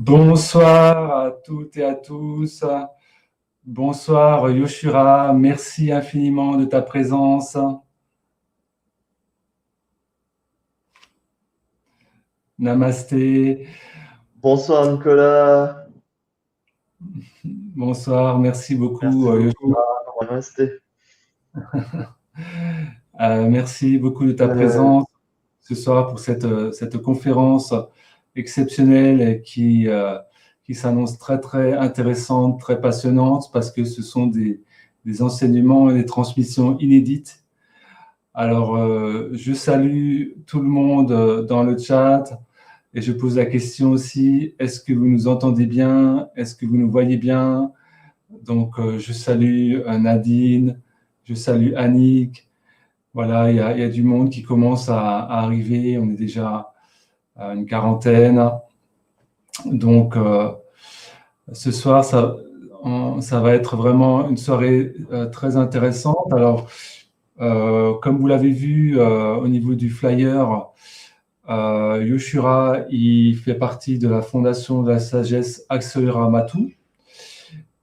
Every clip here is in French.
Bonsoir à toutes et à tous. Bonsoir Yoshura, merci infiniment de ta présence. Namasté. Bonsoir Nicolas, Bonsoir, merci beaucoup merci beaucoup. Yoshura. Namasté. Merci beaucoup de ta Euh, présence ce soir pour cette conférence exceptionnelle qui s'annonce très très intéressante, très passionnante parce que ce sont des enseignements et des transmissions inédites. Alors, je salue tout le monde dans le chat et je pose la question aussi, est-ce que vous nous entendez bien? Est-ce que vous nous voyez bien? Donc, je salue Nadine, je salue Annick. Voilà, il y a du monde qui commence à arriver. On est déjà à une quarantaine. Donc, ce soir, ça va être vraiment une soirée très intéressante. Alors, comme vous l'avez vu au niveau du flyer, Yoshura, il fait partie de la Fondation de la Sagesse Aksara Matou.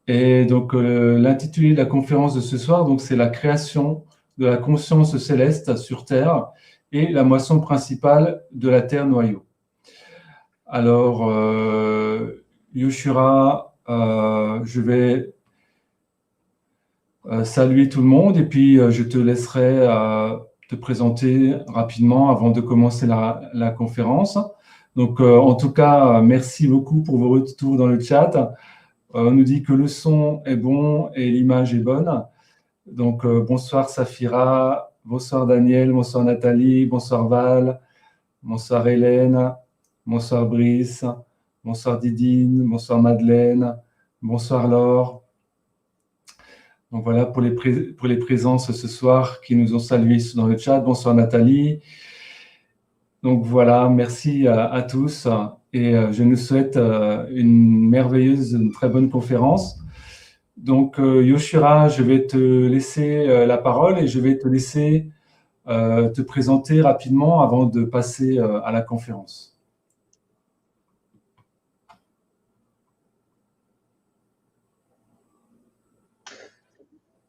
Et donc, l'intitulé de la conférence de ce soir, donc, c'est la création de la conscience céleste sur Terre et la moisson principale de la Terre noyau. Alors, Yoshura, je vais saluer tout le monde et puis je te laisserai te présenter rapidement avant de commencer la conférence. Donc, en tout cas, merci beaucoup pour vos retours dans le chat. On nous dit que le son est bon et l'image est bonne. Donc, bonsoir Safira, bonsoir Daniel, bonsoir Nathalie, bonsoir Val, bonsoir Hélène, bonsoir Brice, bonsoir Didine, bonsoir Madeleine, bonsoir Laure. Donc voilà pour les présences ce soir qui nous ont salués dans le chat. Bonsoir Nathalie. Donc voilà, merci à tous et je nous souhaite une merveilleuse, une très bonne conférence. Donc Yoshira, je vais te laisser la parole et je vais te laisser te présenter rapidement avant de passer à la conférence.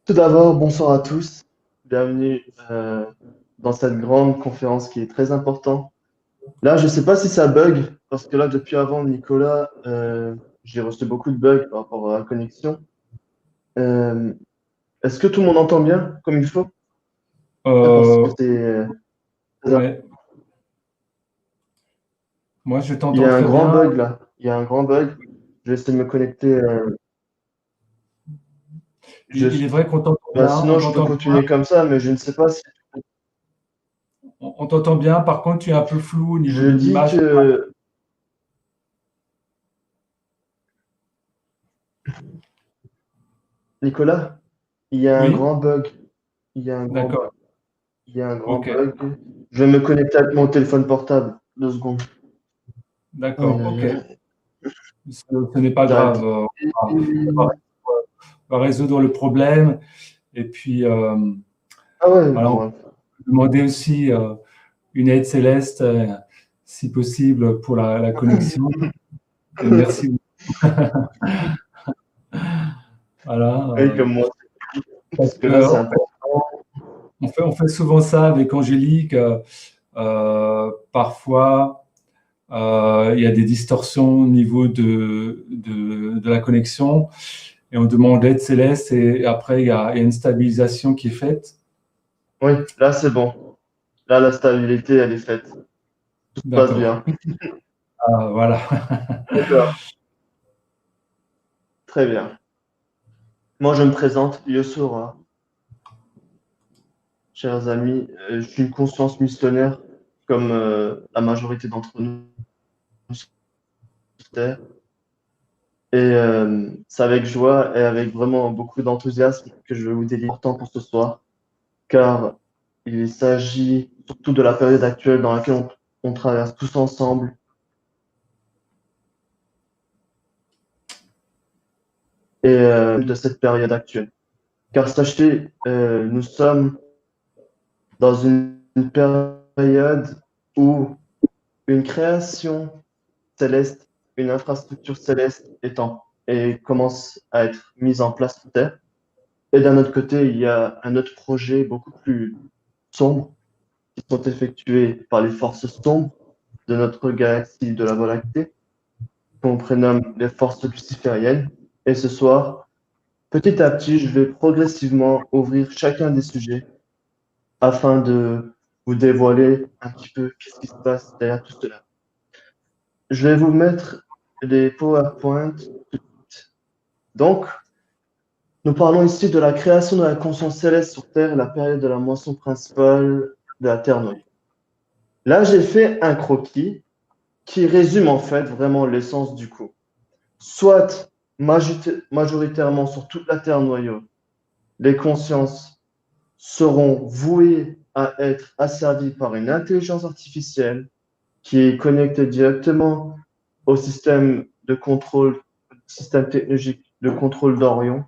Tout d'abord, bonsoir à tous. Bienvenue dans cette grande conférence qui est très importante. Là, je ne sais pas si ça bug, parce que là, depuis avant, Nicolas, j'ai reçu beaucoup de bugs par rapport à la connexion. Euh, Est-ce que tout le monde entend bien comme il faut? Parce que c'est Ouais. Moi, je il y t'entends a un très grand bien. bug là. Il y a un grand bug. Je vais essayer de me connecter. Il est vrai qu'on t'entend Bah, bien. sinon, je peux continuer comme ça, mais je ne sais pas si. On t'entend bien. Par contre, tu es un peu flou au niveau Je de dis l'image. que Nicolas, il y a un Oui, grand bug. Il y a un grand bug. d'accord. Il y a un grand Ok, bug. Je vais me connecter avec mon téléphone portable. 2 secondes. Aïe, d'accord. aïe, Ok. aïe. Ce n'est pas J'arrête. grave. On va résoudre le problème. Et puis, Ah ouais, voilà, on bon. peut demander aussi une aide céleste, si possible, pour la connexion. Et merci. Voilà. Oui, comme moi. Parce Parce que que, là, c'est important. on fait souvent ça avec Angélique. Parfois, il y a des distorsions au niveau de la connexion et on demande l'aide céleste et après, il y a une stabilisation qui est faite. Oui, là, c'est bon. Là, la stabilité, elle est faite. Tout se passe D'accord. bien. Ah, voilà. D'accord. Très bien. Moi, je me présente, Yosura. Chers amis, je suis une conscience missionnaire, comme la majorité d'entre nous sur Terre. Et c'est avec joie et avec vraiment beaucoup d'enthousiasme que je vais vous délivrer important pour ce soir, car il s'agit surtout de la période actuelle dans laquelle on traverse tous ensemble. Et de cette période actuelle. Car sachez, nous sommes dans une période où une création céleste une infrastructure céleste et commence à être mise en place sur Terre. Et d'un autre côté, il y a un autre projet beaucoup plus sombre qui sont effectués par les forces sombres de notre galaxie de la Voie lactée, qu'on prénomme les forces lucifériennes. Et ce soir, petit à petit, je vais progressivement ouvrir chacun des sujets afin de vous dévoiler un petit peu ce qui se passe derrière tout cela. Je vais vous mettre les PowerPoint tout de suite. Donc, nous parlons ici de la création de la conscience céleste sur Terre et la période de la moisson principale de la Terre noyée. Là, j'ai fait un croquis qui résume en fait vraiment l'essence du coup. Soit majoritairement sur toute la Terre noyau, les consciences seront vouées à être asservies par une intelligence artificielle qui est connectée directement au système de contrôle, système technologique de contrôle d'Orion.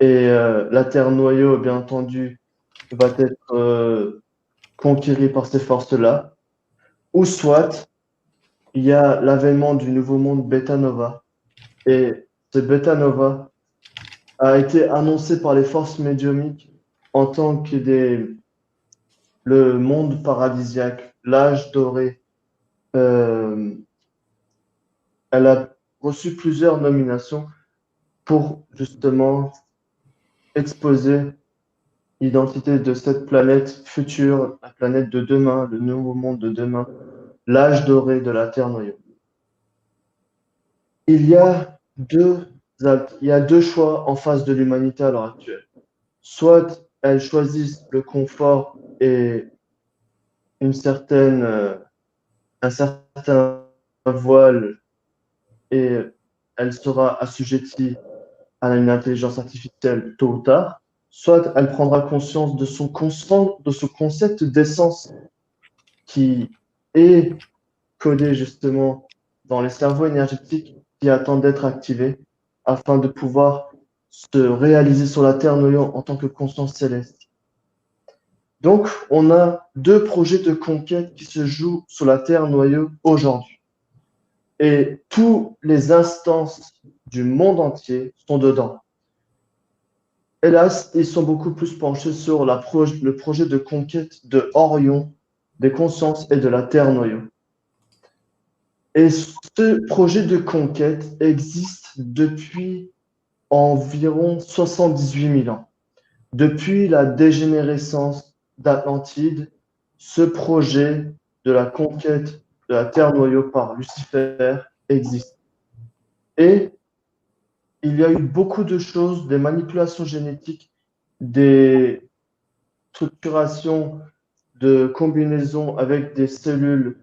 Et la Terre noyau, bien entendu, va être conquérie par ces forces-là. Ou soit, il y a l'avènement du nouveau monde Beta Nova. Et ce Beta Nova a été annoncé par les forces médiumiques en tant que le monde paradisiaque, l'âge doré. Elle a reçu plusieurs nominations pour justement exposer l'identité de cette planète future, la planète de demain, le nouveau monde de demain, l'âge doré de la Terre noyau. Il y a deux choix en face de l'humanité à l'heure actuelle. Soit elles choisissent le confort et une certaine, un certain voile et elle sera assujettie à une intelligence artificielle tôt ou tard, soit elle prendra conscience de son concept d'essence qui est codé justement dans les cerveaux énergétiques qui attendent d'être activés afin de pouvoir se réaliser sur la Terre noyau en tant que conscience céleste. Donc, on a deux projets de conquête qui se jouent sur la Terre noyau aujourd'hui. Et toutes les instances du monde entier sont dedans. Hélas, ils sont beaucoup plus penchés sur le projet de conquête de Orion, des consciences et de la Terre noyau. Et ce projet de conquête existe depuis environ 78 000 ans. Depuis la dégénérescence d'Atlantide, ce projet de la conquête de la Terre noyau par Lucifer existe. Et il y a eu beaucoup de choses, des manipulations génétiques, des structurations de combinaisons avec des cellules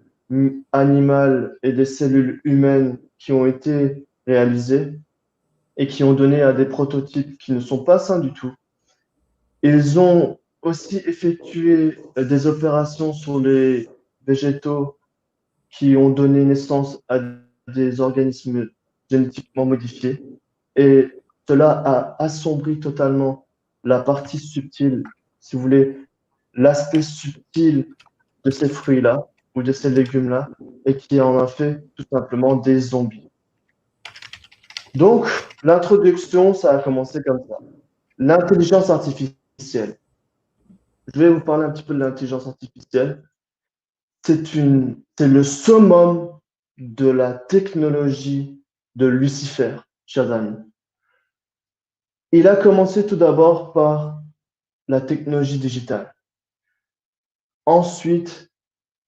animales et des cellules humaines qui ont été réalisées et qui ont donné à des prototypes qui ne sont pas sains du tout. Ils ont aussi effectué des opérations sur les végétaux qui ont donné naissance à des organismes génétiquement modifiés. Et cela a assombri totalement la partie subtile, si vous voulez, l'aspect subtil de ces fruits-là ou de ces légumes-là, et qui en a fait tout simplement des zombies. Donc, l'introduction, ça a commencé comme ça. L'intelligence artificielle. Je vais vous parler un petit peu de l'intelligence artificielle. C'est le summum de la technologie de Lucifer, chers amis. Il a commencé tout d'abord par la technologie digitale. Ensuite,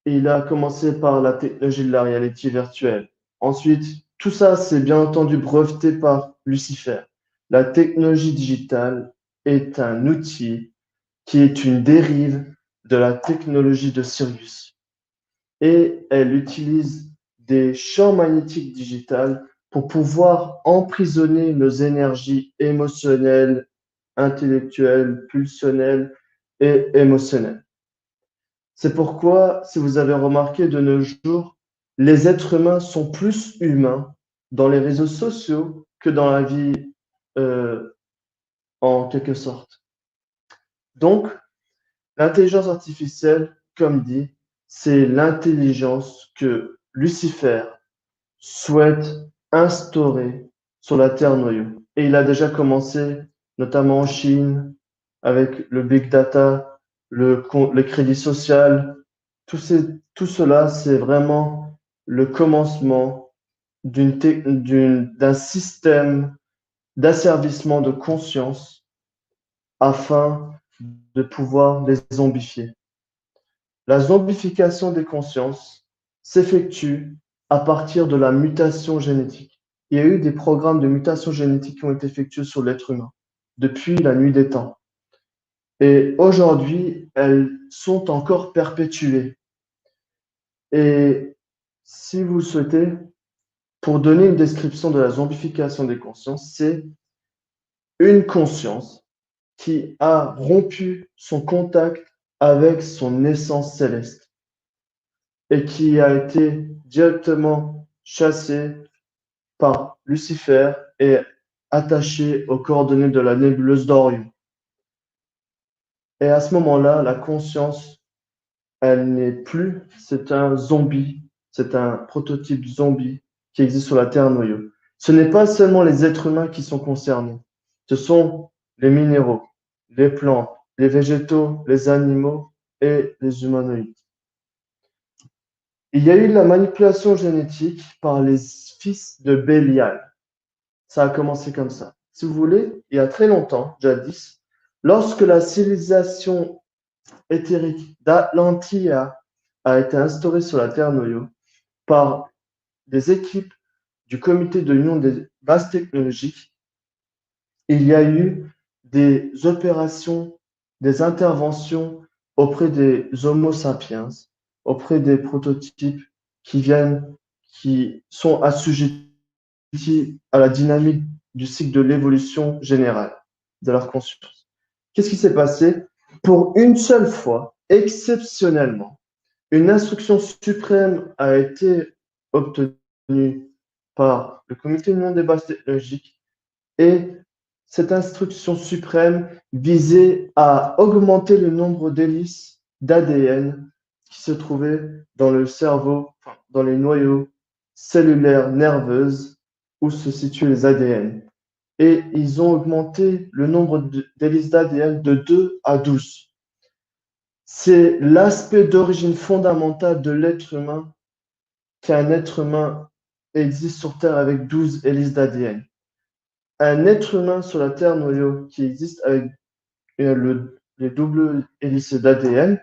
il a commencé par la technologie de la réalité virtuelle. Ensuite, tout ça, c'est bien entendu breveté par Lucifer. La technologie digitale est un outil qui est une dérive de la technologie de Sirius. Et elle utilise des champs magnétiques digitales pour pouvoir emprisonner nos énergies émotionnelles, intellectuelles, pulsionnelles et émotionnelles. C'est pourquoi, si vous avez remarqué de nos jours, les êtres humains sont plus humains dans les réseaux sociaux que dans la vie en quelque sorte. Donc, l'intelligence artificielle, comme dit, c'est l'intelligence que Lucifer, souhaite instaurer sur la Terre noyau. Et il a déjà commencé, notamment en Chine, avec le big data, le crédit social. Tout cela, c'est vraiment le commencement d'un système d'asservissement de conscience afin de pouvoir les zombifier. La zombification des consciences s'effectue à partir de la mutation génétique. Il y a eu des programmes de mutation génétique qui ont été effectués sur l'être humain depuis la nuit des temps. Et aujourd'hui, elles sont encore perpétuées. Et si vous le souhaitez, pour donner une description de la zombification des consciences, c'est une conscience qui a rompu son contact avec son essence céleste et qui a été directement chassée par Lucifer et attachée aux coordonnées de la nébuleuse d'Orion. Et à ce moment-là, la conscience, elle n'est plus, c'est un zombie, c'est un prototype zombie qui existe sur la Terre noyau. Ce n'est pas seulement les êtres humains qui sont concernés, ce sont les minéraux, les plantes, les végétaux, les animaux et les humanoïdes. Il y a eu de la manipulation génétique par les fils de Bélial. Ça a commencé comme ça. Si vous voulez, il y a très longtemps, jadis, lorsque la civilisation éthérique d'Atlantia a été instaurée sur la Terre noyau par des équipes du comité de l'Union des bases technologiques, il y a eu des opérations, des interventions auprès des Homo sapiens, auprès des prototypes qui sont assujettis à la dynamique du cycle de l'évolution générale de leur conscience. Qu'est-ce qui s'est passé? Pour une seule fois, exceptionnellement, une instruction suprême a été obtenue par le comité de l'Union des bases technologiques et cette instruction suprême visait à augmenter le nombre d'hélices d'ADN qui se trouvaient dans le cerveau, dans les noyaux cellulaires nerveuses où se situent les ADN. Et ils ont augmenté le nombre d'hélices d'ADN de 2 à 12. C'est l'aspect d'origine fondamentale de l'être humain qu'un être humain existe sur Terre avec 12 hélices d'ADN. Un être humain sur la Terre noyau qui existe avec les doubles hélices d'ADN,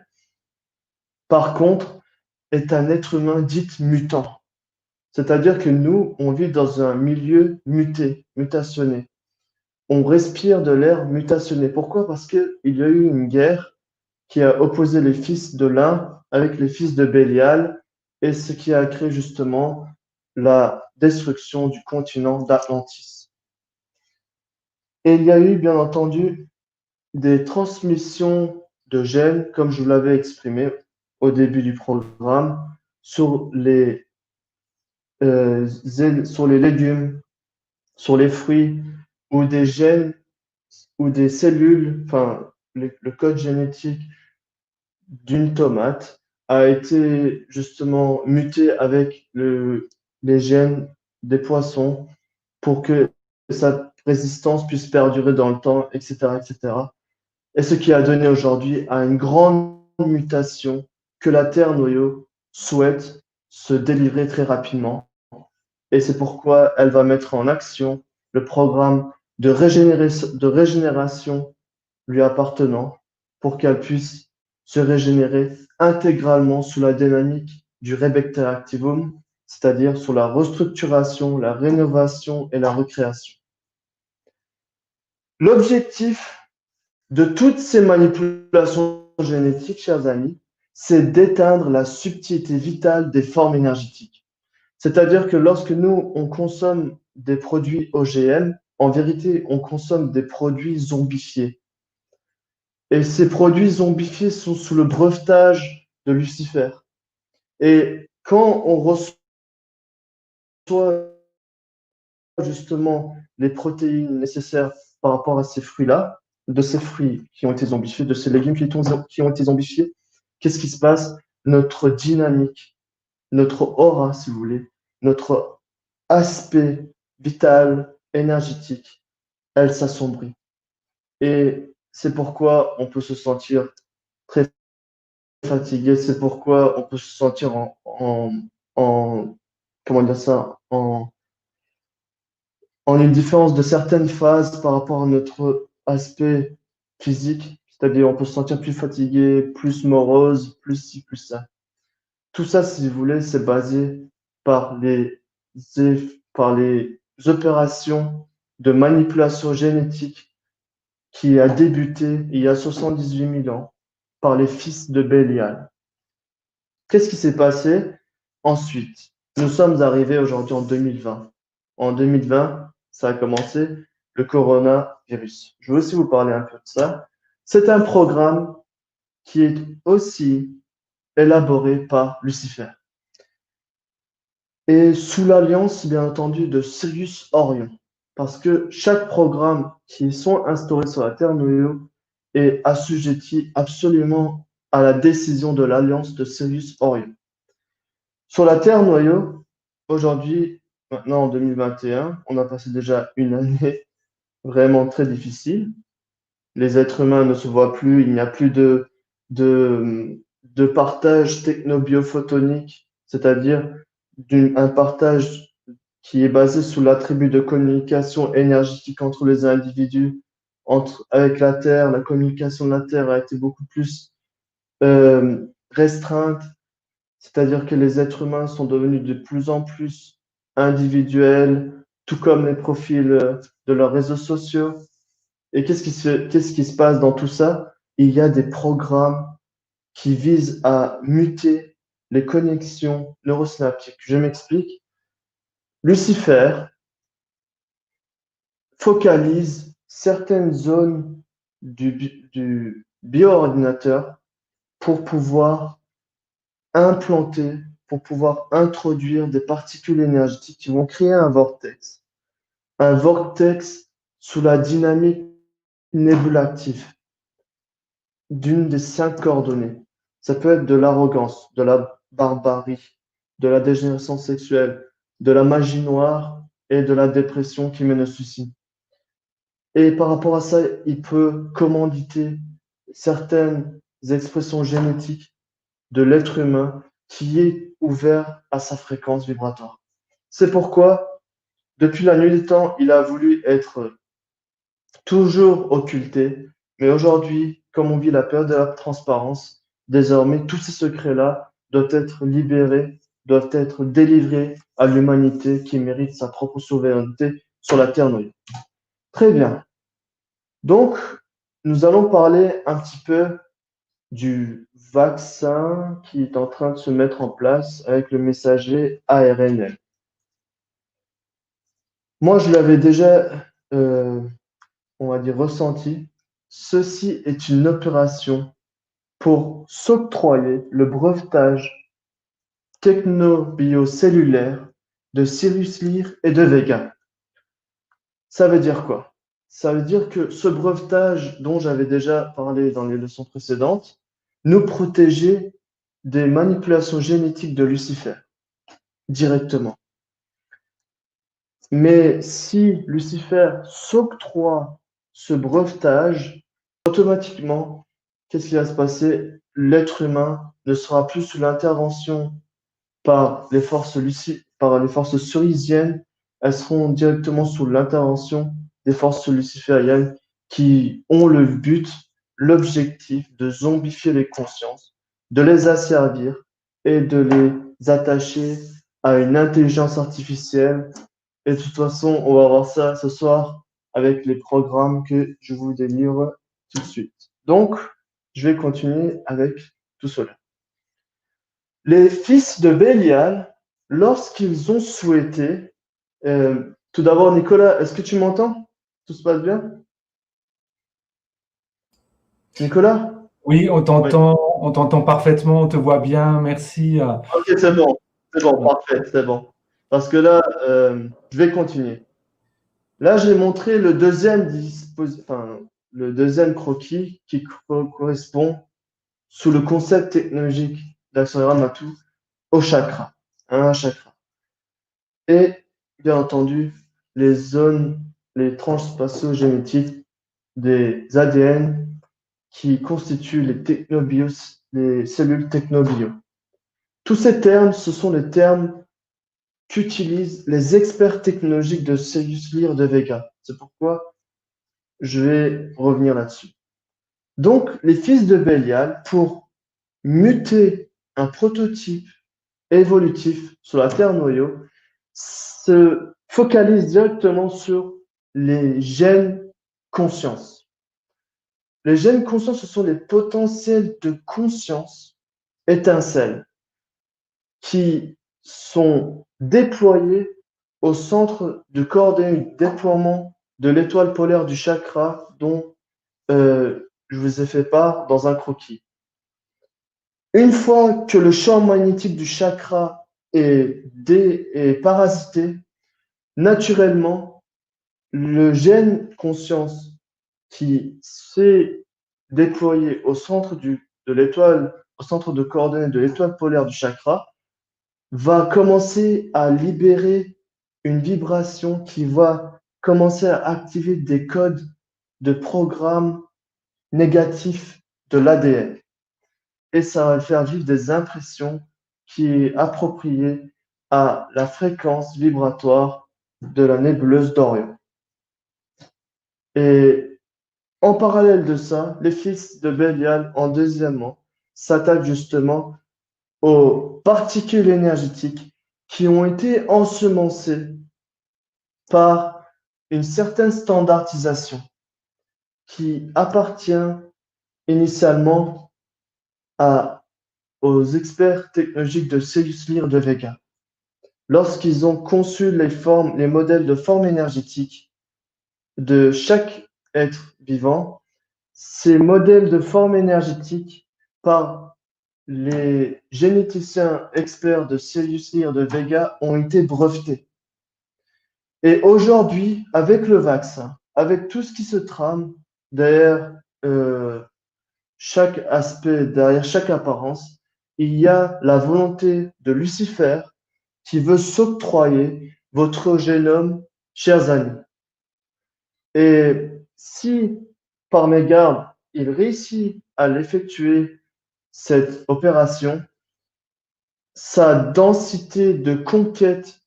par contre, est un être humain dit mutant. C'est-à-dire que nous, on vit dans un milieu muté, mutationné. On respire de l'air mutationné. Pourquoi? Parce qu'il y a eu une guerre qui a opposé les fils de l'un avec les fils de Bélial, et ce qui a créé justement la destruction du continent d'Atlantis. Et il y a eu, bien entendu, des transmissions de gènes, comme je vous l'avais exprimé au début du programme, sur les légumes, sur les fruits, où des gènes ou des cellules, enfin, le code génétique d'une tomate a été justement muté avec les gènes des poissons pour que sa résistance puisse perdurer dans le temps, etc., etc. Et ce qui a donné aujourd'hui à une grande mutation que la Terre noyau souhaite se délivrer très rapidement. Et c'est pourquoi elle va mettre en action le programme de régénération lui appartenant pour qu'elle puisse se régénérer intégralement sous la dynamique du Rebecta Activum, c'est-à-dire sur la restructuration, la rénovation et la recréation. L'objectif de toutes ces manipulations génétiques, chers amis, c'est d'éteindre la subtilité vitale des formes énergétiques. C'est-à-dire que lorsque nous, on consomme des produits OGM, en vérité, on consomme des produits zombifiés. Et ces produits zombifiés sont sous le brevetage de Lucifer. Et quand on reçoit justement les protéines nécessaires par rapport à ces fruits-là, de ces fruits qui ont été zombifiés, de ces légumes qui ont été zombifiés, qu'est-ce qui se passe? Notre dynamique, notre aura, si vous voulez, notre aspect vital, énergétique, elle s'assombrit. Et c'est pourquoi on peut se sentir très fatigué, c'est pourquoi on peut se sentir en comment dire ça, en une différence de certaines phases par rapport à notre aspect physique, c'est-à-dire on peut se sentir plus fatigué, plus morose, plus ci, plus ça. Tout ça, si vous voulez, c'est basé par par les opérations de manipulation génétique qui a débuté il y a 78 000 ans par les fils de Bélial. Qu'est-ce qui s'est passé ensuite? Nous sommes arrivés aujourd'hui en 2020. En 2020, ça a commencé le coronavirus. Je veux aussi vous parler un peu de ça. C'est un programme qui est aussi élaboré par Lucifer et sous l'alliance, bien entendu, de Sirius Orion. Parce que chaque programme qui sont instaurés sur la Terre noyau est assujetti absolument à la décision de l'alliance de Sirius Orion. Sur la Terre noyau, aujourd'hui, maintenant en 2021, on a passé déjà une année vraiment très difficile. Les êtres humains ne se voient plus, il n'y a plus de partage technobiophotonique, c'est-à-dire un partage qui est basé sur l'attribut de communication énergétique entre les individus, avec la Terre. La communication de la Terre a été beaucoup plus restreinte, c'est-à-dire que les êtres humains sont devenus de plus en plus individuels, tout comme les profils de leurs réseaux sociaux. Et qu'est-ce qui se passe dans tout ça? Il y a des programmes qui visent à muter les connexions neurosynaptiques. Je m'explique. Lucifer focalise certaines zones du bioordinateur pour pouvoir implanter, pour pouvoir introduire des particules énergétiques qui vont créer un vortex. Un vortex sous la dynamique nébulactive d'une des 5 coordonnées. Ça peut être de l'arrogance, de la barbarie, de la dégénérescence sexuelle, de la magie noire et de la dépression qui mène au suicide. Et par rapport à ça, il peut commanditer certaines expressions génétiques de l'être humain qui est ouvert à sa fréquence vibratoire. C'est pourquoi, depuis la nuit des temps, il a voulu être toujours occulté, mais aujourd'hui, comme on vit la période de la transparence, désormais, tous ces secrets-là doivent être libérés, doivent être délivrés à l'humanité qui mérite sa propre souveraineté sur la Terre noyée. Très bien. Donc, nous allons parler un petit peu du vaccin qui est en train de se mettre en place avec le messager ARNL. Moi, je l'avais déjà, on va dire, ressenti. Ceci est une opération pour s'octroyer le brevetage technobiocellulaire de Cyrus Lyre et de Vega. Ça veut dire quoi? Ça veut dire que ce brevetage dont j'avais déjà parlé dans les leçons précédentes nous protégeait des manipulations génétiques de Lucifer directement. Mais si Lucifer s'octroie ce brevetage, automatiquement, qu'est-ce qui va se passer? L'être humain ne sera plus sous l'intervention par les forces surisiennes, elles seront directement sous l'intervention des forces lucifériennes qui ont le but, l'objectif de zombifier les consciences, de les asservir et de les attacher à une intelligence artificielle. Et de toute façon, on va voir ça ce soir avec les programmes que je vous délivre tout de suite. Donc, je vais continuer avec tout cela. Les fils de Bélial, lorsqu'ils ont souhaité, tout d'abord, Nicolas, est-ce que tu m'entends? Tout se passe bien? Nicolas? Oui, Oui. on t'entend parfaitement, on te voit bien, merci. Ok, c'est bon, parfait, c'est bon. Parce que là, je vais continuer. Là, j'ai montré le deuxième croquis qui correspond sous le concept technologique d'Acceleram Matou au chakra, un chakra. Et bien entendu, les zones, les tranches spatio-génétiques des ADN qui constituent les technobios, les cellules technobio. Tous ces termes, ce sont les termes qu'utilisent les experts technologiques de Cellus Lyre de Vega. C'est pourquoi je vais revenir là-dessus. Donc, les fils de Bélial, pour muter un prototype évolutif sur la Terre noyau, se focalisent directement sur les gènes conscience. Les gènes conscience, ce sont les potentiels de conscience étincelles qui sont déployés au centre de coordonnées du déploiement de l'étoile polaire du chakra dont je vous ai fait part dans un croquis. Une fois que le champ magnétique du chakra est parasité, naturellement, le gène conscience qui s'est déployé au centre de l'étoile, au centre de coordonnées de l'étoile polaire du chakra, va commencer à libérer une vibration qui va commencer à activer des codes de programmes négatifs de l'ADN. Et ça va faire vivre des impressions qui est appropriée à la fréquence vibratoire de la nébuleuse d'Orion. Et en parallèle de ça, les fils de Bélial, en deuxièmement, s'attaquent justement aux particules énergétiques qui ont été ensemencées par une certaine standardisation qui appartient initialement aux experts technologiques de Cellus Lyre de Vega. Lorsqu'ils ont conçu les modèles de forme énergétique de chaque être vivant, ces modèles de forme énergétique par les généticiens experts de Cellus Lyre de Vega ont été brevetés. Et aujourd'hui, avec le vaccin, avec tout ce qui se trame derrière chaque aspect, derrière chaque apparence, il y a la volonté de Lucifer qui veut s'octroyer votre génome, chers amis. Et si, par mégarde, il réussit à l'effectuer, cette opération, sa densité de conquête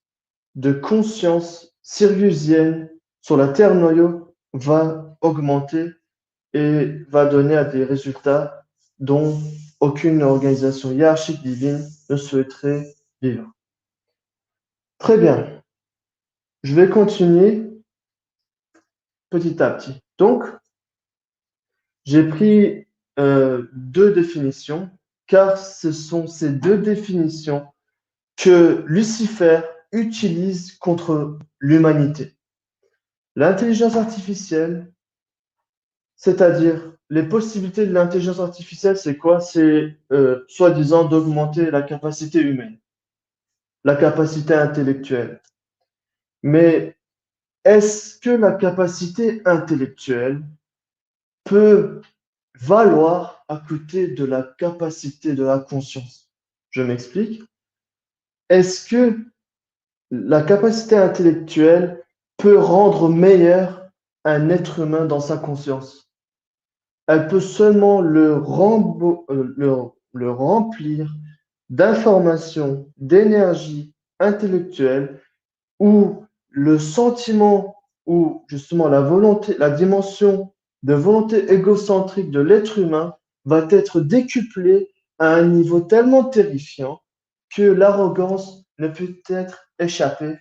de conscience siriusienne sur la Terre noyau va augmenter et va donner à des résultats dont aucune organisation hiérarchique divine ne souhaiterait vivre. Très bien. Je vais continuer petit à petit. Donc, j'ai pris deux définitions, car ce sont ces deux définitions que Lucifer utilise contre l'humanité. L'intelligence artificielle, c'est-à-dire les possibilités de l'intelligence artificielle, c'est quoi? C'est soi-disant d'augmenter la capacité humaine, la capacité intellectuelle. Mais est-ce que la capacité intellectuelle peut valoir à côté de la capacité de la conscience? Je m'explique. Est-ce que la capacité intellectuelle peut rendre meilleur un être humain dans sa conscience? Elle peut seulement le remplir d'informations, d'énergie intellectuelle, où le sentiment, ou justement la volonté, la dimension de volonté égocentrique de l'être humain va être décuplée à un niveau tellement terrifiant que l'arrogance ne peut être échappée,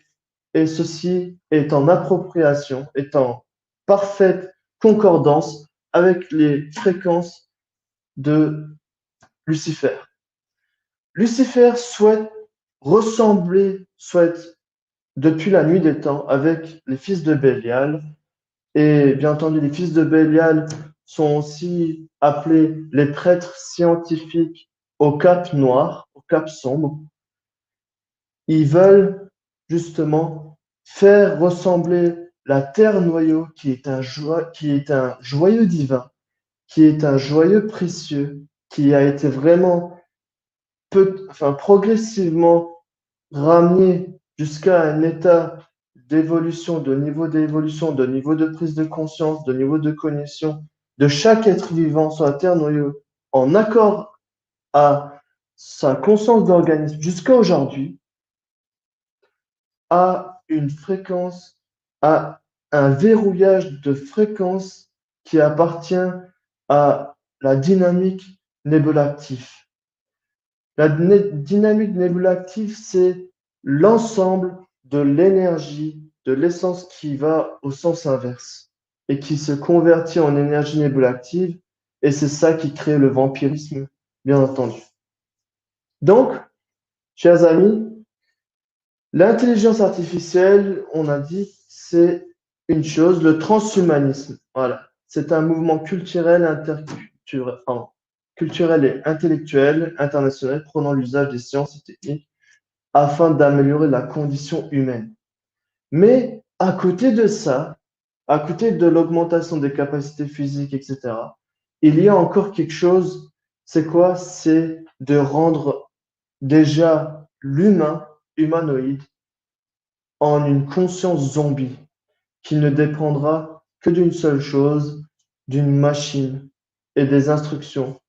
et ceci est en appropriation, est en parfaite concordance avec les fréquences de Lucifer. Lucifer souhaite depuis la nuit des temps avec les fils de Bélial, et bien entendu les fils de Bélial sont aussi appelés les prêtres scientifiques au cap noir, au cap sombre. Ils veulent justement faire ressembler la terre noyau qui est un joyau divin, qui est un joyau précieux, qui a été vraiment progressivement ramené jusqu'à un état d'évolution, de niveau d'évolution, de niveau de prise de conscience, de niveau de cognition de chaque être vivant sur la Terre noyau en accord à sa conscience d'organisme jusqu'à aujourd'hui, a une fréquence, a un verrouillage de fréquence qui appartient à la dynamique nébulactive. La dynamique nébulactive, c'est l'ensemble de l'énergie, de l'essence qui va au sens inverse et qui se convertit en énergie nébulactive, et c'est ça qui crée le vampirisme, bien entendu. Donc, chers amis, l'intelligence artificielle, on a dit, c'est une chose, le transhumanisme. Voilà. C'est un mouvement culturel, culturel et intellectuel international prônant l'usage des sciences et techniques afin d'améliorer la condition humaine. Mais à côté de ça, à côté de l'augmentation des capacités physiques, etc., il y a encore quelque chose, c'est quoi? C'est de rendre déjà l'humain, humanoïde, en une conscience zombie qui ne dépendra que d'une seule chose, d'une machine et des instructions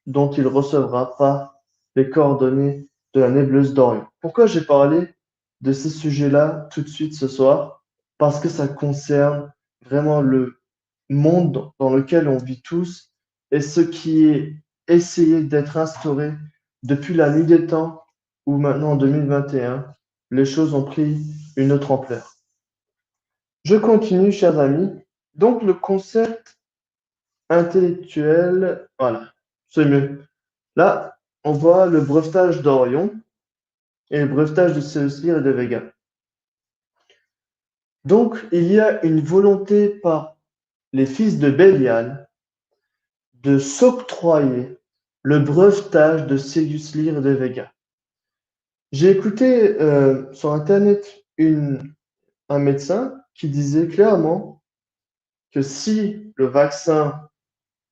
dont il recevra par les coordonnées de la nébuleuse d'Orion. Pourquoi j'ai parlé de ces sujets-là tout de suite ce soir? Parce que ça concerne vraiment le monde dans lequel on vit tous et ce qui est essayé d'être instauré depuis la nuit des temps où maintenant en 2021, les choses ont pris une autre ampleur. Je continue, chers amis. Donc, le concept intellectuel, voilà, c'est mieux. Là, on voit le brevetage d'Orion et le brevetage de Zeus Lyre et de Vega. Donc, il y a une volonté par les fils de Bélial de s'octroyer le brevetage de Zeus Lyre et de Vega. J'ai écouté sur Internet un médecin qui disait clairement que si le vaccin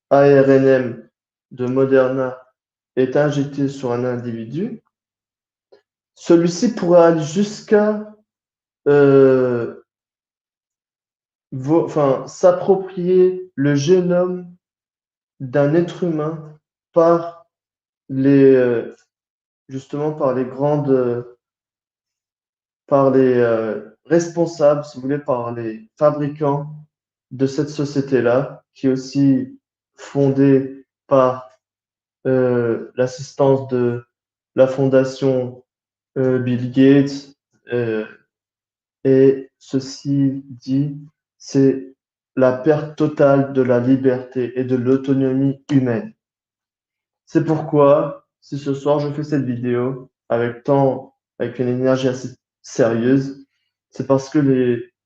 ARNM de Moderna est injecté sur un individu, celui-ci pourrait aller jusqu'à s'approprier le génome d'un être humain par justement par les par les responsables, si vous voulez, par les fabricants de cette société-là, qui est aussi fondée par l'assistance de la fondation Bill Gates. Et ceci dit, c'est la perte totale de la liberté et de l'autonomie humaine. C'est pourquoi, si ce soir je fais cette vidéo avec une énergie assez sérieuse, c'est parce que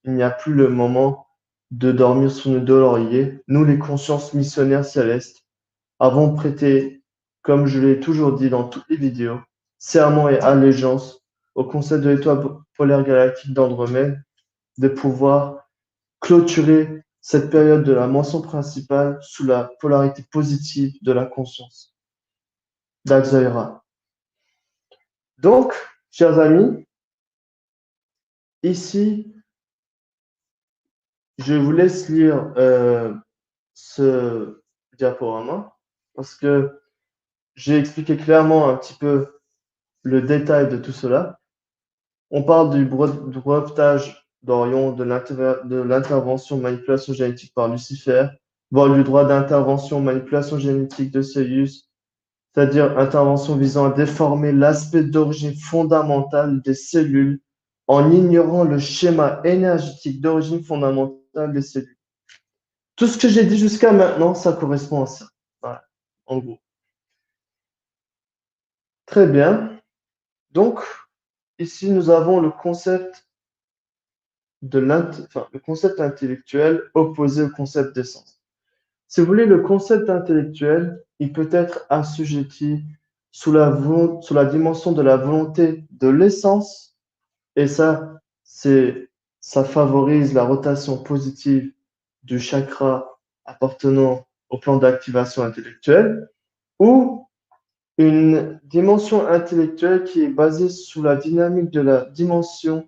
il n'y a plus le moment de dormir sur nos deux lauriers. Nous, les consciences missionnaires célestes, avons prêté, comme je l'ai toujours dit dans toutes les vidéos, serment et allégeance au concept de l'étoile polaire galactique d'Andromède, de pouvoir clôturer cette période de la moisson principale sous la polarité positive de la conscience d'Axaïra. Donc, chers amis, ici, je vous laisse lire ce diaporama parce que j'ai expliqué clairement un petit peu le détail de tout cela. On parle du brevetage d'Orion, de l'intervention manipulation génétique par Lucifer, voire du droit d'intervention manipulation génétique de Sirius, c'est-à-dire intervention visant à déformer l'aspect d'origine fondamentale des cellules en ignorant le schéma énergétique d'origine fondamentale des cellules. Tout ce que j'ai dit jusqu'à maintenant, ça correspond à ça. Voilà, en gros. Très bien. Donc, ici, nous avons le concept le concept intellectuel opposé au concept d'essence. Si vous voulez, le concept intellectuel, il peut être assujetti sous la dimension de la volonté de l'essence, et ça favorise la rotation positive du chakra appartenant au plan d'activation intellectuelle, ou une dimension intellectuelle qui est basée sous la dynamique de la dimension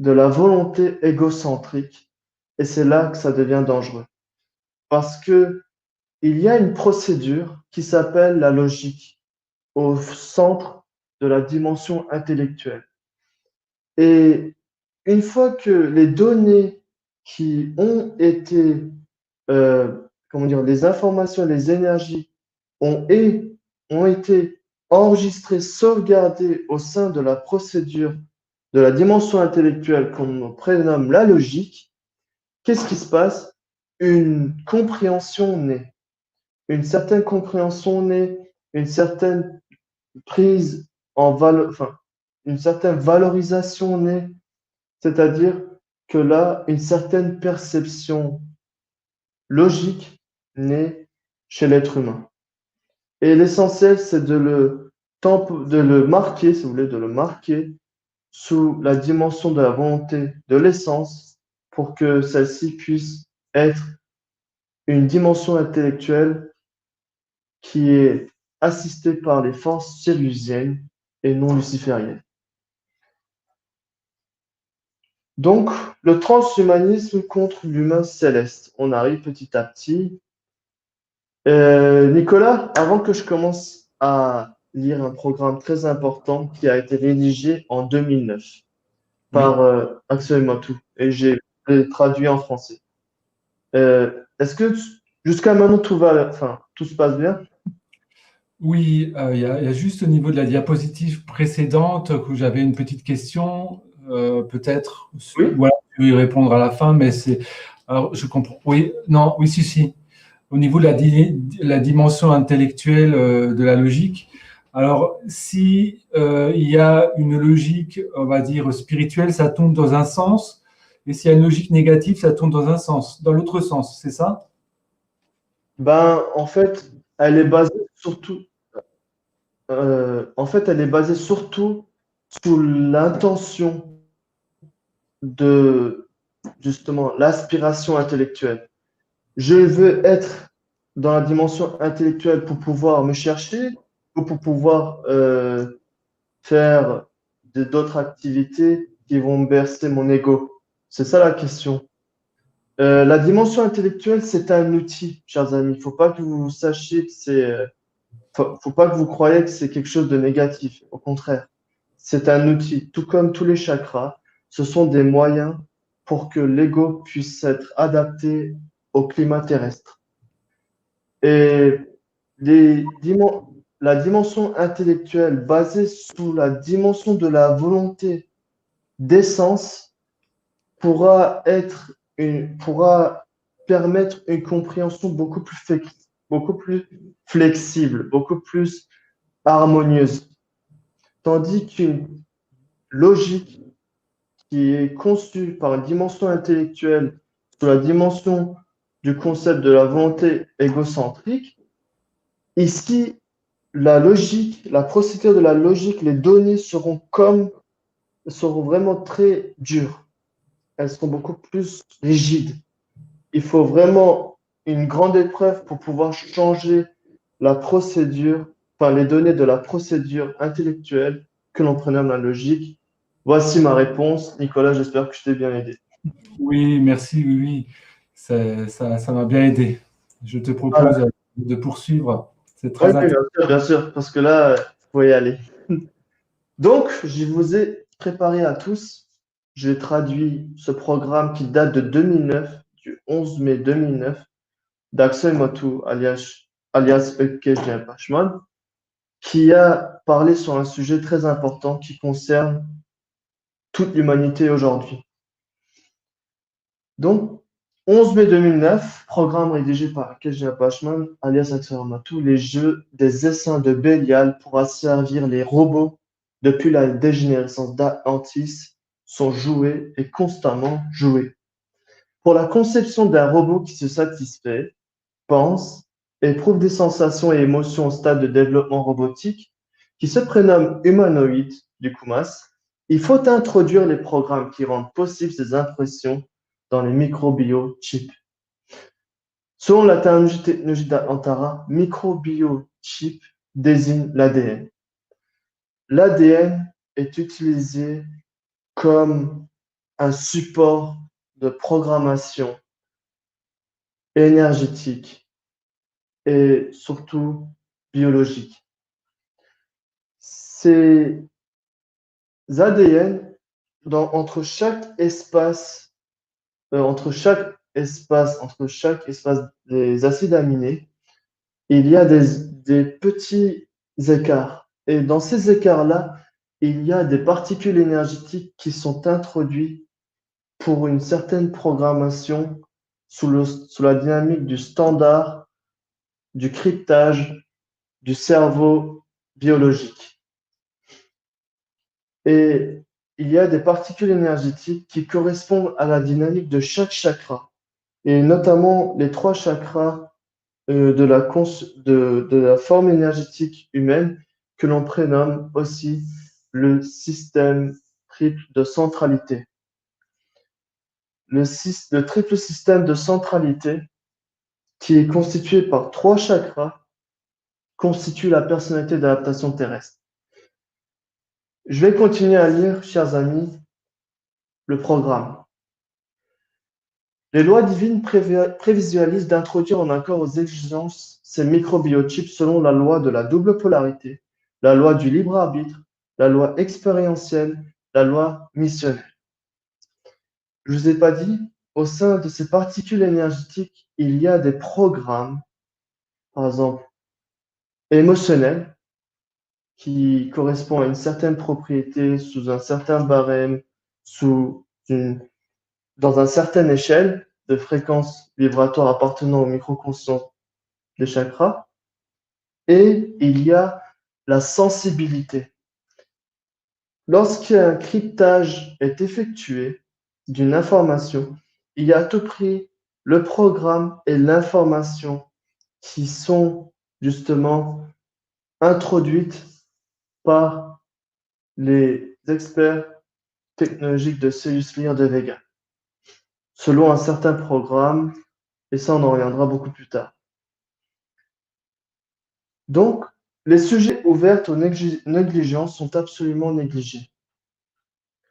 de la volonté égocentrique et c'est là que ça devient dangereux. Parce que il y a une procédure qui s'appelle la logique au centre de la dimension intellectuelle. Et une fois que les données qui ont été, comment dire, les informations, les énergies ont été enregistrées, sauvegardées au sein de la procédure de la dimension intellectuelle qu'on prénomme la logique, qu'est-ce qui se passe? Une compréhension naît. Une certaine compréhension naît, une certaine prise en valeur, enfin, une certaine valorisation naît, c'est-à-dire que là, une certaine perception logique naît chez l'être humain. Et l'essentiel, c'est de le marquer, si vous voulez, de le marquer sous la dimension de la volonté de l'essence pour que celle-ci puisse être une dimension intellectuelle qui est assistée par les forces siriusiennes et non lucifériennes. Donc, le transhumanisme contre l'humain céleste. On arrive petit à petit. Nicolas, avant que je commence à lire un programme très important qui a été rédigé en 2009 Oui. par Axel Matou et j'ai traduit en français. Est-ce que jusqu'à maintenant tout se passe bien? Oui, il y a juste au niveau de la diapositive précédente où j'avais une petite question, peut-être, Oui? voilà, je vais y répondre à la fin, mais c'est, alors je comprends, oui, non, oui, si, si, au niveau de la dimension intellectuelle de la logique, alors si il y a une logique, on va dire, spirituelle, ça tourne dans un sens, et s'il y a une logique négative, ça tourne dans un sens, dans l'autre sens, c'est ça? Ben, en fait, elle est basée surtout, elle est basée surtout sous l'intention de justement l'aspiration intellectuelle. Je veux être dans la dimension intellectuelle pour pouvoir me chercher ou pour pouvoir faire d'autres activités qui vont me bercer mon ego. C'est ça la question. La dimension intellectuelle, c'est un outil, chers amis. Il ne faut pas que vous sachiez que faut pas que vous croyez que c'est quelque chose de négatif. Au contraire, c'est un outil. Tout comme tous les chakras, ce sont des moyens pour que l'ego puisse être adapté au climat terrestre. Et la dimension intellectuelle basée sous la dimension de la volonté d'essence pourra permettre une compréhension beaucoup plus flexible, beaucoup plus harmonieuse. Tandis qu'une logique qui est conçue par une dimension intellectuelle sous la dimension du concept de la volonté égocentrique, ici, la logique, la procédure de la logique, les données seront vraiment très dures. Elles seront beaucoup plus rigides. Il faut vraiment une grande épreuve pour pouvoir changer la procédure, enfin les données de la procédure intellectuelle que l'on prénomme la logique. Voici ma réponse. Nicolas, j'espère que je t'ai bien aidé. Oui, merci, oui, oui, ça m'a bien aidé. Je te propose de poursuivre. C'est Oui, très intéressant. bien sûr, parce que là, il faut y aller. Donc, je vous ai préparé à tous. J'ai traduit ce programme qui date de 2009, du 11 mai 2009, d'Axel Motu, alias Ökkeş Bachmann, qui a parlé sur un sujet très important qui concerne toute l'humanité aujourd'hui. Donc, 11 mai 2009, programme rédigé par Ökkeş Bachmann, alias Axel Motu, les jeux des essaims de Bélial pour asservir les robots depuis la dégénérescence d'Atlantis sont joués et constamment joués. Pour la conception d'un robot qui se satisfait, pense, éprouve des sensations et émotions au stade de développement robotique, qui se prénomme humanoïde, du CUMAS, il faut introduire les programmes qui rendent possibles ces impressions dans les microbiochips. Selon la technologie d'Antara, microbiochip désigne l'ADN. L'ADN est utilisé comme un support de programmation énergétique et surtout biologique. Ces ADN, entre chaque espace, entre chaque espace des acides aminés, il y a des petits écarts. Et dans ces écarts-là, il y a des particules énergétiques qui sont introduites pour une certaine programmation sous la dynamique du standard, du cryptage, du cerveau biologique. Et il y a des particules énergétiques qui correspondent à la dynamique de chaque chakra, et notamment les 3 chakras de la forme énergétique humaine que l'on prénomme aussi le système triple de centralité. Le triple système de centralité, qui est constitué par 3 chakras, constitue la personnalité d'adaptation terrestre. Je vais continuer à lire, chers amis, le programme. Les lois divines prévisualisent d'introduire en accord aux exigences ces microbiotypes selon la loi de la double polarité, la loi du libre arbitre, la loi expérientielle, la loi missionnelle. Je ne vous ai pas dit, au sein de ces particules énergétiques, il y a des programmes, par exemple, émotionnels, qui correspondent à une certaine propriété, sous un certain barème, dans une certaine échelle de fréquences vibratoires appartenant aux microconsciences des chakras. Et il y a la sensibilité. Lorsqu'un cryptage est effectué d'une information, il y a à tout prix le programme et l'information qui sont justement introduites par les experts technologiques de Ceus Lear de Vega, selon un certain programme, et ça on en reviendra beaucoup plus tard. Donc, les sujets ouverts aux négligences sont absolument négligés.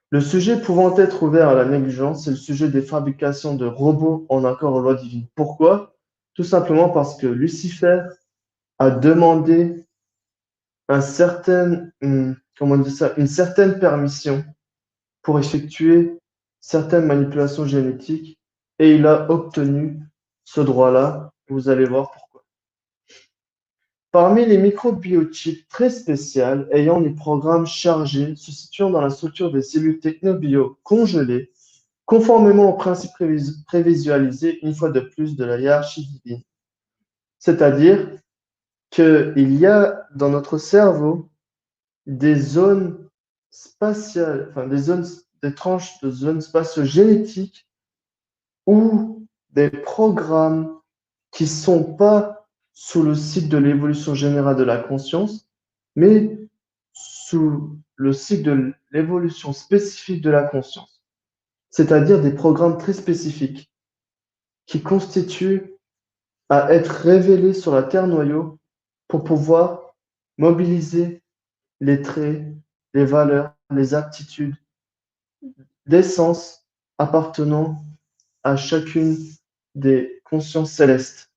Le sujet pouvant être ouvert à la négligence, c'est le sujet des fabrications de robots en accord aux lois divines. Pourquoi? Tout simplement parce que Lucifer a demandé une certaine permission pour effectuer certaines manipulations génétiques, et il a obtenu ce droit-là. Vous allez voir pourquoi. Parmi les microbiotypes très spéciaux ayant les programmes chargés se situant dans la structure des cellules technobio congelées, conformément au principe prévisualisé une fois de plus de la hiérarchie divine. C'est-à-dire qu'il y a dans notre cerveau des zones spatiales, enfin des tranches de zones spatio-génétiques ou des programmes qui ne sont pas sous le cycle de l'évolution générale de la conscience, mais sous le cycle de l'évolution spécifique de la conscience, c'est-à-dire des programmes très spécifiques qui constituent à être révélés sur la Terre noyau pour pouvoir mobiliser les traits, les valeurs, les aptitudes, l'essence appartenant à chacune des consciences célestes.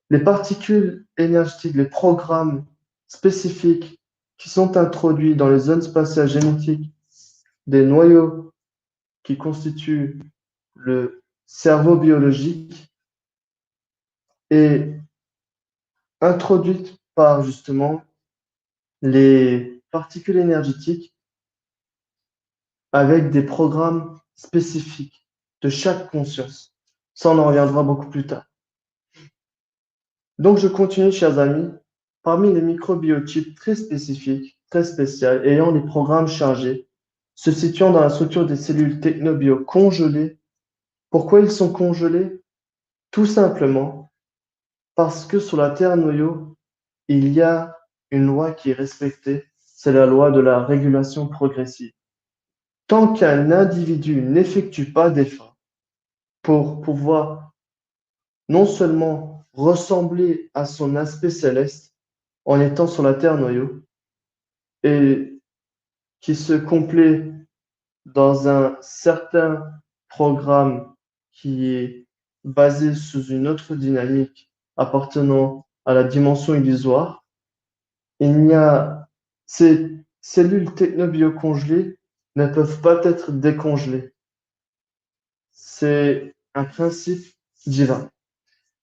Les particules énergétiques, les programmes spécifiques qui sont introduits dans les zones spatiales génétiques des noyaux qui constituent le cerveau biologique et introduites par justement les particules énergétiques avec des programmes spécifiques de chaque conscience. Ça, on en reviendra beaucoup plus tard. Donc, je continue, chers amis. Parmi les microbiotypes très spécifiques, très spéciaux, ayant les programmes chargés, se situant dans la structure des cellules technobio congelées. Pourquoi ils sont congelés? Tout simplement parce que sur la Terre noyau, il y a une loi qui est respectée, c'est la loi de la régulation progressive. Tant qu'un individu n'effectue pas d'efforts pour pouvoir non seulement ressembler à son aspect céleste en étant sur la Terre noyau, et qui se complaît dans un certain programme qui est basé sous une autre dynamique appartenant à la dimension illusoire, il n'y a, ces cellules technobiocongelées ne peuvent pas être décongelées. C'est un principe divin.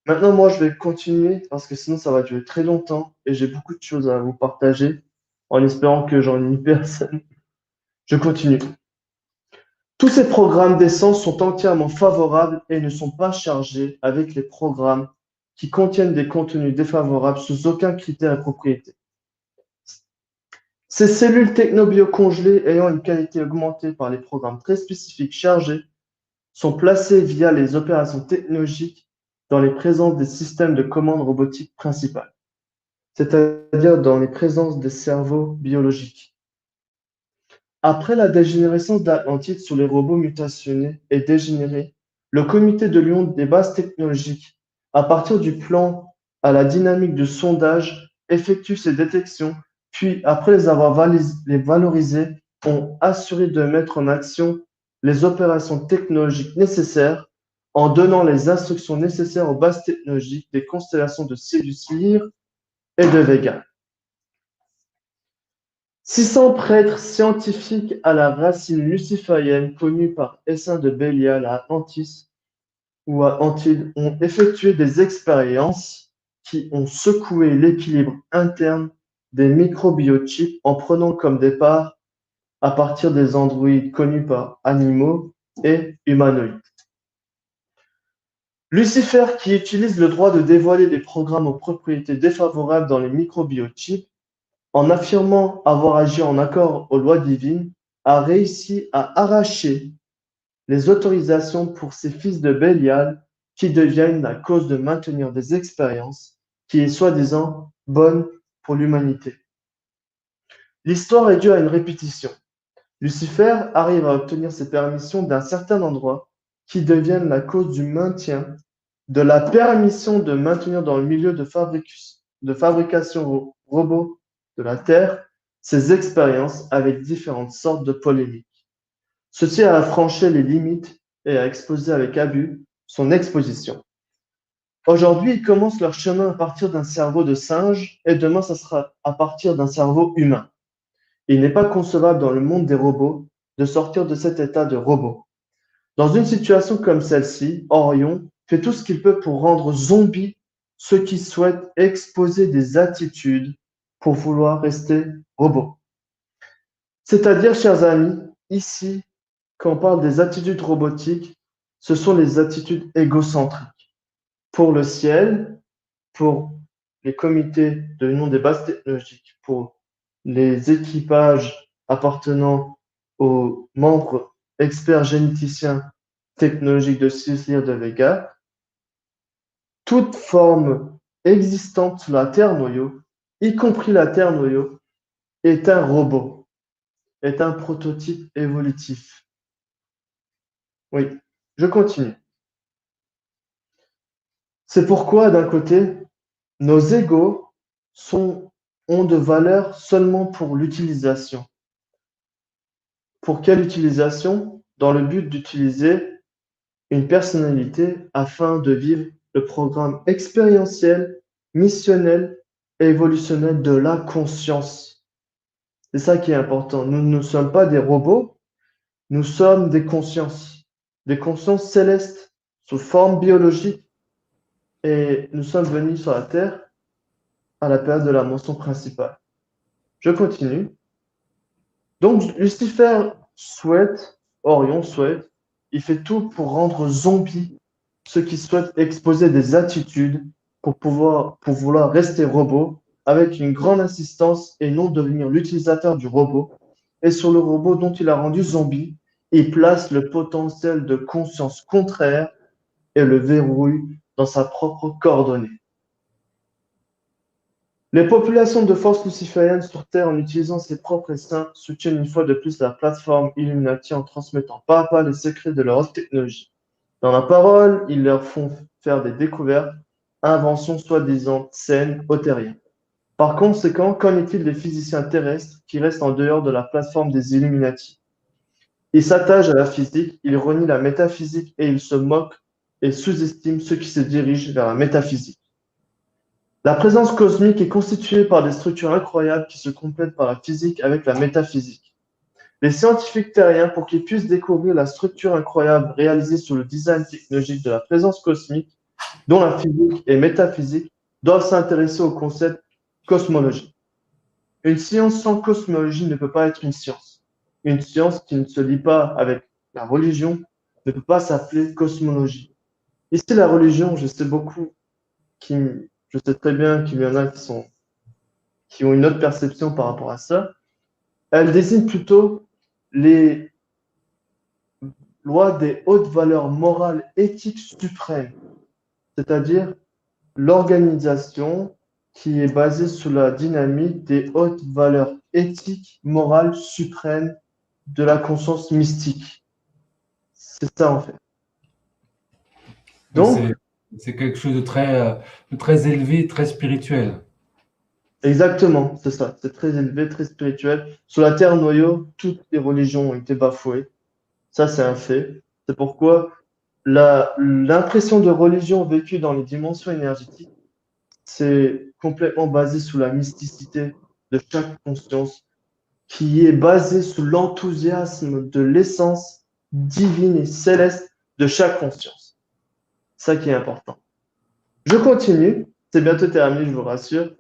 Maintenant, moi, je vais continuer parce que sinon, ça va durer très longtemps et j'ai beaucoup de choses à vous partager en espérant que j'ennuie personne. Je continue. Tous ces programmes d'essence sont entièrement favorables et ne sont pas chargés avec les programmes qui contiennent des contenus défavorables sous aucun critère et propriété. Ces cellules technobiocongelées ayant une qualité augmentée par les programmes très spécifiques chargés sont placées via les opérations technologiques dans les présences des systèmes de commande robotique principales, c'est-à-dire dans les présences des cerveaux biologiques. Après la dégénérescence d'Atlantide sur les robots mutationnés et dégénérés, le comité de Lyon des bases technologiques, à partir du plan à la dynamique de sondage, effectue ces détections, puis après les avoir valorisées, ont assuré de mettre en action les opérations technologiques nécessaires en donnant les instructions nécessaires aux bases technologiques des constellations de Sirius Lyre et de Vega. 600 prêtres scientifiques à la racine luciférienne connus par Essaim de Bélial à Atlantis ou à Antide ont effectué des expériences qui ont secoué l'équilibre interne des microbiotypes en prenant comme départ à partir des androïdes connus par animaux et humanoïdes. Lucifer, qui utilise le droit de dévoiler des programmes aux propriétés défavorables dans les microbiotypes, en affirmant avoir agi en accord aux lois divines, a réussi à arracher les autorisations pour ces fils de Bélial qui deviennent la cause de maintenir des expériences qui est soi-disant bonne pour l'humanité. L'histoire est due à une répétition. Lucifer arrive à obtenir ses permissions d'un certain endroit qui deviennent la cause du maintien de la permission de maintenir dans le milieu de fabrication robot de la Terre ses expériences avec différentes sortes de polémiques. Ceci a franchi les limites et a exposé avec abus son exposition. Aujourd'hui, ils commencent leur chemin à partir d'un cerveau de singe et demain, ça sera à partir d'un cerveau humain. Il n'est pas concevable dans le monde des robots de sortir de cet état de robot. Dans une situation comme celle-ci, Orion fait tout ce qu'il peut pour rendre zombies ceux qui souhaitent exposer des attitudes pour vouloir rester robots. C'est-à-dire, chers amis, ici, quand on parle des attitudes robotiques, ce sont les attitudes égocentriques. Pour le ciel, pour les comités de l'Union des bases technologiques, pour les équipages appartenant aux membres experts généticiens technologiques de Sirius Lyre de Vega, toute forme existante sur la Terre noyau, y compris la Terre noyau, est un robot, est un prototype évolutif. Oui, je continue. C'est pourquoi, d'un côté, nos égos ont de valeur seulement pour l'utilisation. Pour quelle utilisation? Dans le but d'utiliser une personnalité afin de vivre le programme expérientiel, missionnel et évolutionnel de la conscience. C'est ça qui est important. Nous ne sommes pas des robots, nous sommes des consciences célestes sous forme biologique et nous sommes venus sur la Terre à la période de la mention principale. Je continue. Donc, Lucifer souhaite, Orion souhaite, il fait tout pour rendre zombies ceux qui souhaitent exposer des attitudes pour vouloir rester robot avec une grande insistance et non devenir l'utilisateur du robot. Et sur le robot dont il a rendu zombie, il place le potentiel de conscience contraire et le verrouille dans sa propre coordonnée. Les populations de forces lucifériennes sur Terre, en utilisant ses propres instincts, soutiennent une fois de plus la plateforme Illuminati en transmettant pas à pas les secrets de leur haute technologie. Dans la parole, ils leur font faire des découvertes, inventions soi-disant saines aux terriens. Par conséquent, qu'en est-il des physiciens terrestres qui restent en dehors de la plateforme des Illuminati? Il s'attache à la physique, il renie la métaphysique et il se moque et sous-estime ceux qui se dirigent vers la métaphysique. La présence cosmique est constituée par des structures incroyables qui se complètent par la physique avec la métaphysique. Les scientifiques terriens, pour qu'ils puissent découvrir la structure incroyable réalisée sur le design technologique de la présence cosmique, dont la physique et métaphysique, doivent s'intéresser au concept cosmologie. Une science sans cosmologie ne peut pas être une science. Une science qui ne se lie pas avec la religion ne peut pas s'appeler cosmologie. Ici, la religion, je sais très bien qu'il y en a qui ont une autre perception par rapport à ça. Elle désigne plutôt les lois des hautes valeurs morales éthiques suprêmes, c'est-à-dire l'organisation qui est basée sur la dynamique des hautes valeurs éthiques, morales suprêmes de la conscience mystique. C'est ça en fait. Donc, c'est quelque chose de très élevé, très spirituel. exactement, c'est ça. C'est très élevé, très spirituel. Sur la Terre noyau, toutes les religions ont été bafouées. Ça, c'est un fait. C'est pourquoi l'impression de religion vécue dans les dimensions énergétiques, c'est complètement basé sur la mysticité de chaque conscience, qui est basée sur l'enthousiasme de l'essence divine et céleste de chaque conscience. Ça qui est important. Je continue, c'est bientôt terminé, je vous rassure.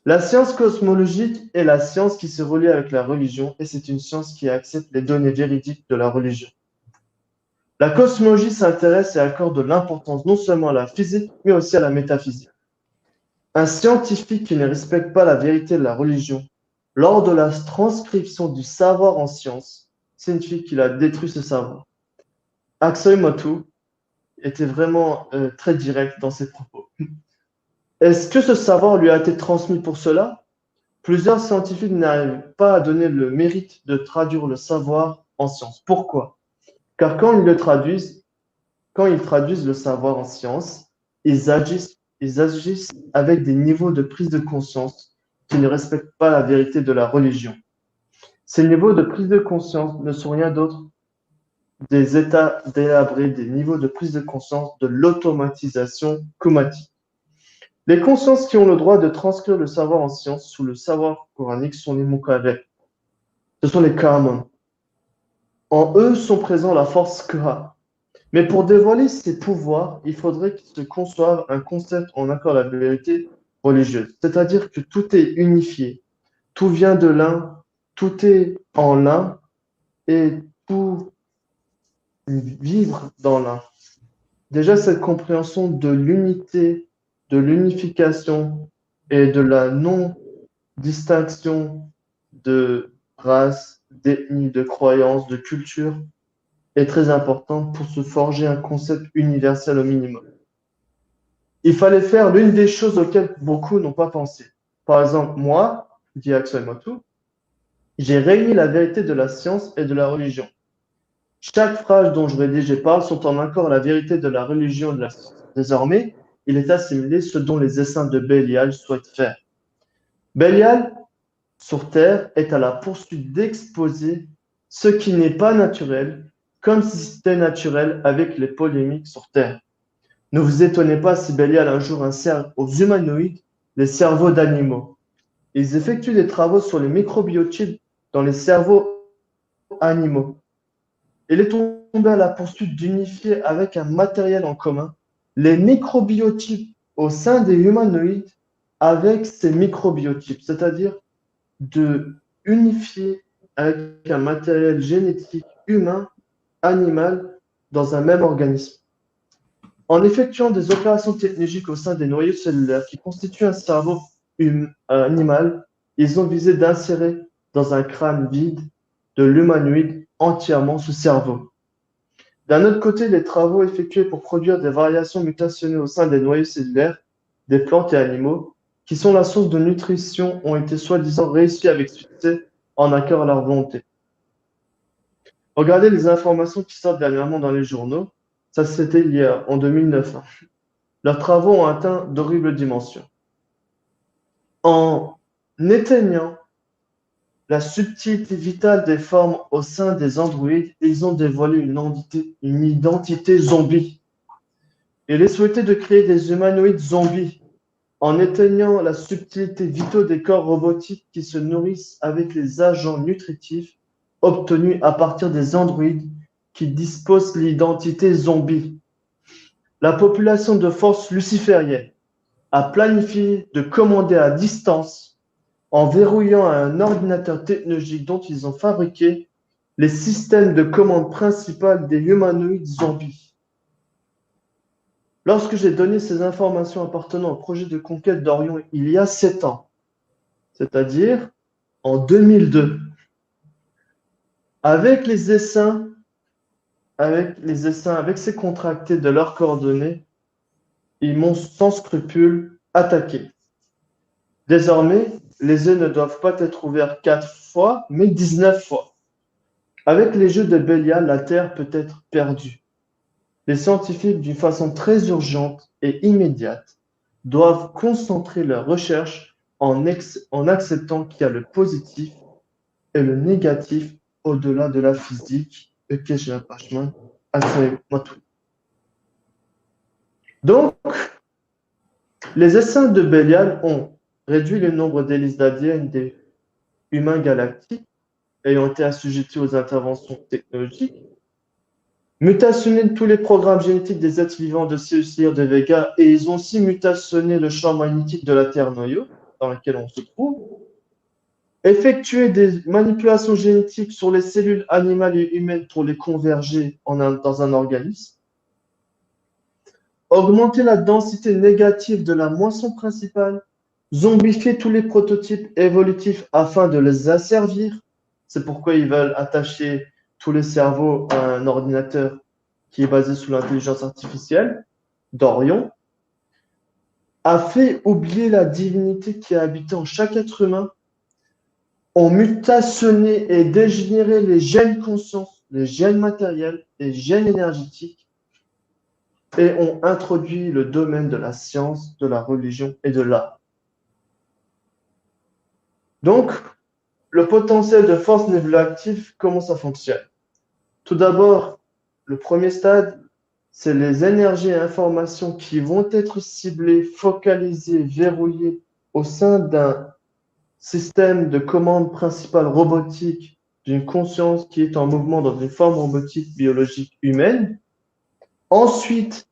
La science cosmologique est la science qui se relie avec la religion et c'est une science qui accepte les données véridiques de la religion. La cosmologie s'intéresse et accorde de l'importance non seulement à la physique, mais aussi à la métaphysique. Un scientifique qui ne respecte pas la vérité de la religion, lors de la transcription du savoir en science, signifie qu'il a détruit ce savoir. Akshay Motu était vraiment très direct dans ses propos. Est-ce que ce savoir lui a été transmis pour cela? Plusieurs scientifiques n'arrivent pas à donner le mérite de traduire le savoir en science. Pourquoi? Car quand ils traduisent le savoir en science, ils agissent avec des niveaux de prise de conscience qui ne respectent pas la vérité de la religion. Ces niveaux de prise de conscience ne sont rien d'autre des états délabrés des niveaux de prise de conscience de l'automatisation chromatique. Les consciences qui ont le droit de transcrire le savoir en science sous le savoir coranique sont les Muqarreb. Ce sont les Karaman. En eux sont présents la force Kra. Mais pour dévoiler ces pouvoirs, il faudrait qu'ils se conçoivent un concept en accord avec la vérité religieuse. C'est-à-dire que tout est unifié, tout vient de l'un, tout est en l'un et tout vivre dans l'un. Déjà, cette compréhension de l'unité, de l'unification et de la non-distinction de race, d'ethnie, de croyance, de culture est très importante pour se forger un concept universel au minimum. Il fallait faire l'une des choses auxquelles beaucoup n'ont pas pensé. Par exemple, moi, dit Akshay Motu, j'ai réuni la vérité de la science et de la religion. Chaque phrase dont je rédige et parle sont en accord à la vérité de la religion et de la science. Désormais, il est assimilé ce dont les essaims de Bélial souhaitent faire. Bélial, sur Terre, est à la poursuite d'exposer ce qui n'est pas naturel, comme si c'était naturel avec les polémiques sur Terre. Ne vous étonnez pas si Bélial un jour insère aux humanoïdes les cerveaux d'animaux. Ils effectuent des travaux sur les microbiotypes dans les cerveaux animaux. Il est tombé à la poursuite d'unifier avec un matériel en commun les microbiotypes au sein des humanoïdes avec ces microbiotypes, c'est-à-dire de unifier avec un matériel génétique humain, animal, dans un même organisme. En effectuant des opérations technologiques au sein des noyaux cellulaires qui constituent un cerveau animal, ils ont visé d'insérer dans un crâne vide de l'humanoïde entièrement ce cerveau. D'un autre côté, les travaux effectués pour produire des variations mutationnelles au sein des noyaux cellulaires des plantes et animaux, qui sont la source de nutrition, ont été soi-disant réussis avec succès en accord à leur volonté. Regardez les informations qui sortent dernièrement dans les journaux. Ça, c'était en 2009. Leurs travaux ont atteint d'horribles dimensions. En éteignant la subtilité vitale des formes au sein des androïdes, ils ont dévoilé une identité zombie. Il est souhaité de créer des humanoïdes zombies en éteignant la subtilité vitale des corps robotiques qui se nourrissent avec les agents nutritifs obtenus à partir des androïdes qui disposent l'identité zombie. La population de force luciférienne a planifié de commander à distance en verrouillant un ordinateur technologique dont ils ont fabriqué les systèmes de commande principales des humanoïdes zombies. Lorsque j'ai donné ces informations appartenant au projet de conquête d'Orion il y a 7 ans, c'est-à-dire en 2002, avec les essaims, avec ces contractés de leurs coordonnées, ils m'ont sans scrupule attaqué. Désormais, les œufs ne doivent pas être ouverts 4 fois, mais 19 fois. Avec les jeux de Bélial, la Terre peut être perdue. Les scientifiques, d'une façon très urgente et immédiate, doivent concentrer leurs recherches en acceptant qu'il y a le positif et le négatif au-delà de la physique. Donc, les essaims de Bélial ont réduit le nombre d'hélices d'ADN des humains galactiques ayant été assujettis aux interventions technologiques, mutationné tous les programmes génétiques des êtres vivants de Cyrus de Vega, et ils ont aussi mutationné le champ magnétique de la Terre noyau, dans laquelle on se trouve, effectué des manipulations génétiques sur les cellules animales et humaines pour les converger dans un organisme, augmenter la densité négative de la moisson principale, zombifier tous les prototypes évolutifs afin de les asservir. C'est pourquoi ils veulent attacher tous les cerveaux à un ordinateur qui est basé sur l'intelligence artificielle d'Orion, a fait oublier la divinité qui a habité en chaque être humain, ont mutationné et dégénéré les gènes conscience, les gènes matériels, les gènes énergétiques, et ont introduit le domaine de la science, de la religion et de l'art. Donc, le potentiel de force nébuleuse active, comment ça fonctionne? Tout d'abord, le premier stade, c'est les énergies et informations qui vont être ciblées, focalisées, verrouillées au sein d'un système de commande principale robotique d'une conscience qui est en mouvement dans une forme robotique biologique humaine. Ensuite,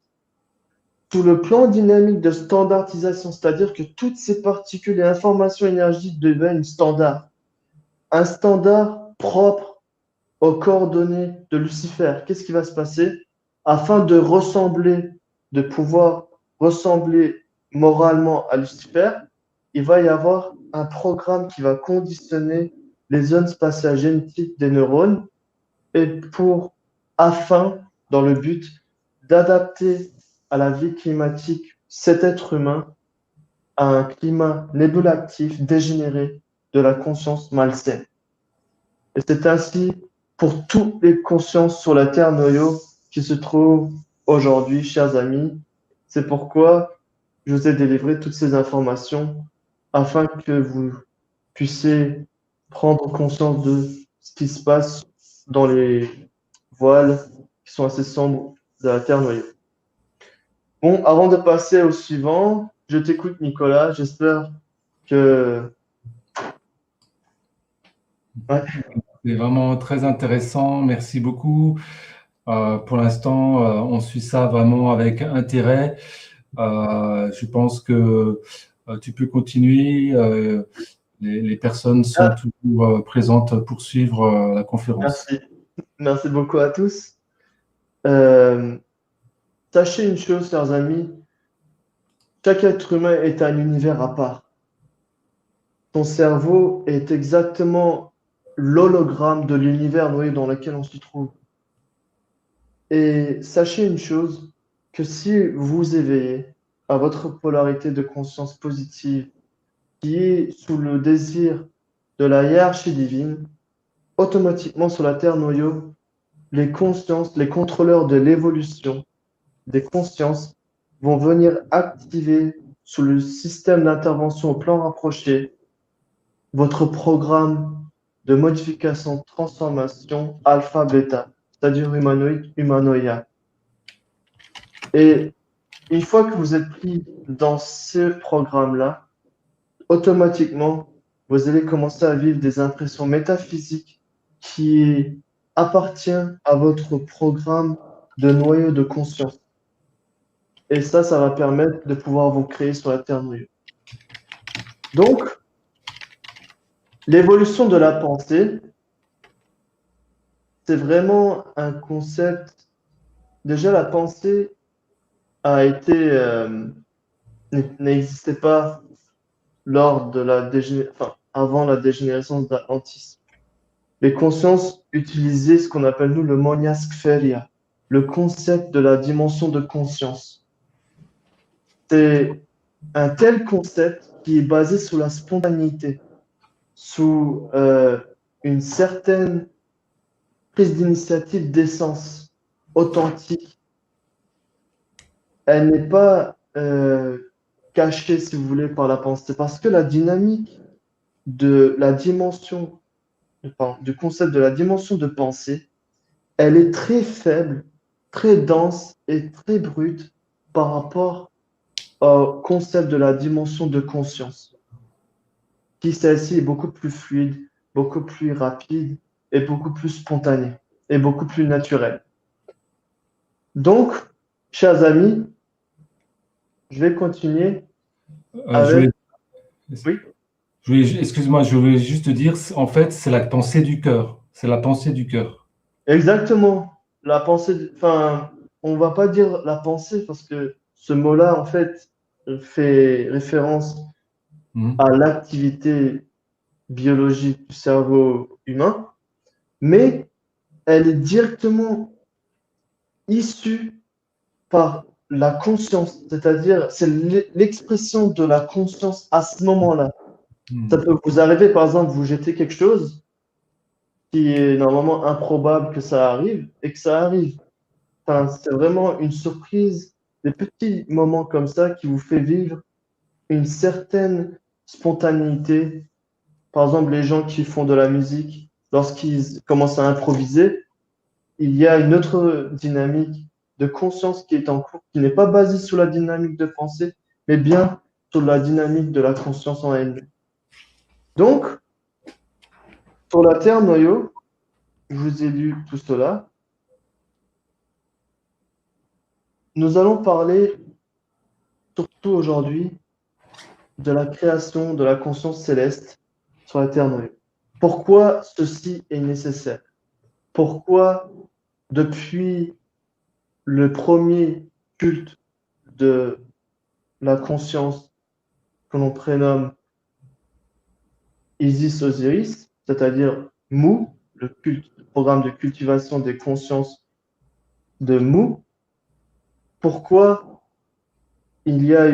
sous le plan dynamique de standardisation, c'est-à-dire que toutes ces particules et informations énergétiques deviennent standards. Un standard propre aux coordonnées de Lucifer. Qu'est-ce qui va se passer? Afin de ressembler, de pouvoir ressembler moralement à Lucifer, il va y avoir un programme qui va conditionner les zones spatiales génétiques des neurones et dans le but d'adapter à la vie climatique cet être humain à un climat nébulactif dégénéré de la conscience malsaine. Et c'est ainsi pour toutes les consciences sur la Terre noyau qui se trouvent aujourd'hui, chers amis. C'est pourquoi je vous ai délivré toutes ces informations afin que vous puissiez prendre conscience de ce qui se passe dans les voiles qui sont assez sombres de la Terre noyau. Bon, avant de passer au suivant, je t'écoute, Nicolas. J'espère que... Ouais. C'est vraiment très intéressant. Merci beaucoup. Pour l'instant, on suit ça vraiment avec intérêt. Je pense que tu peux continuer. Les personnes sont toujours présentes pour suivre la conférence. Merci. Merci beaucoup à tous. Sachez une chose, chers amis, chaque être humain est un univers à part. Ton cerveau est exactement l'hologramme de l'univers noyé dans lequel on se trouve. Et sachez une chose, que si vous éveillez à votre polarité de conscience positive, qui est sous le désir de la hiérarchie divine, automatiquement sur la Terre noyau, les consciences, les contrôleurs de l'évolution des consciences vont venir activer sous le système d'intervention au plan rapproché votre programme de modification, de transformation alpha-bêta, c'est-à-dire humanoïde, humanoïa. Et une fois que vous êtes pris dans ce programme-là, automatiquement, vous allez commencer à vivre des impressions métaphysiques qui appartiennent à votre programme de noyau de conscience. Et ça va permettre de pouvoir vous créer sur la Terre noyau. Donc, l'évolution de la pensée, c'est vraiment un concept. Déjà, la pensée a été, n'existait pas lors de avant la dégénérescence d'Atlantis. Les consciences utilisaient ce qu'on appelle nous le monia spheria, le concept de la dimension de conscience. C'est un tel concept qui est basé sur la spontanéité, sous une certaine prise d'initiative d'essence authentique. Elle n'est pas cachée, si vous voulez, par la pensée, parce que la dynamique de la dimension, du concept de la dimension de pensée, elle est très faible, très dense et très brute par rapport au concept de la dimension de conscience, qui celle-ci est beaucoup plus fluide, beaucoup plus rapide et beaucoup plus spontanée et beaucoup plus naturelle. Donc, chers amis, je vais continuer avec... Oui, Excuse-moi, je voulais juste te dire, en fait, c'est la pensée du cœur. C'est la pensée du cœur. exactement. La pensée, enfin, on va pas dire la pensée parce que ce mot-là, en fait, fait référence Mhm. à l'activité biologique du cerveau humain, mais elle est directement issue par la conscience, c'est-à-dire c'est l'expression de la conscience à ce moment-là. Ça Mhm. peut vous arriver, par exemple, vous jetez quelque chose qui est normalement improbable que ça arrive et que ça arrive. Enfin, c'est vraiment une surprise, des petits moments comme ça qui vous fait vivre une certaine spontanéité. Par exemple, les gens qui font de la musique, lorsqu'ils commencent à improviser, il y a une autre dynamique de conscience qui est en cours, qui n'est pas basée sur la dynamique de pensée, mais bien sur la dynamique de la conscience en elle-même. Donc, sur la Terre noyau, je vous ai lu tout cela. Nous allons parler, surtout aujourd'hui, de la création de la conscience céleste sur la Terre noyau. Pourquoi ceci est nécessaire? Pourquoi, depuis le premier culte de la conscience que l'on prénomme Isis-Osiris, c'est-à-dire Mu, le programme de cultivation des consciences de Mu, pourquoi il y a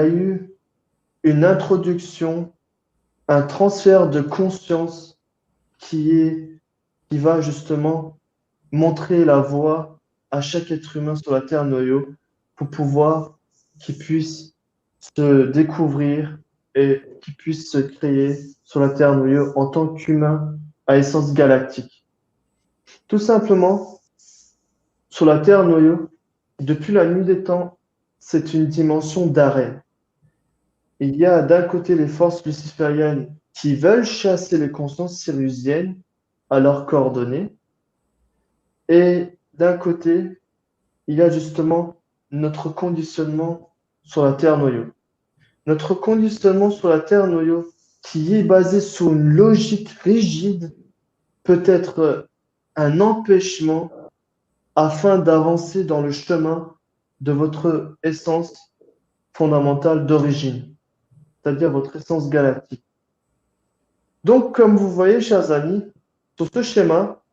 eu une introduction, un transfert de conscience qui va justement montrer la voie à chaque être humain sur la Terre noyau pour pouvoir qu'il puisse se découvrir et qu'il puisse se créer sur la Terre noyau en tant qu'humain à essence galactique. Tout simplement, sur la Terre noyau, depuis la nuit des temps, c'est une dimension d'arrêt. Il y a d'un côté les forces lucifériennes qui veulent chasser les consciences syrusiennes à leurs coordonnées, et d'un côté, il y a justement notre conditionnement sur la Terre noyau. Notre conditionnement sur la Terre noyau, qui est basé sur une logique rigide, peut être un empêchement afin d'avancer dans le chemin de votre essence fondamentale d'origine, c'est-à-dire votre essence galactique. Donc, comme vous voyez, chers amis, sur ce schéma,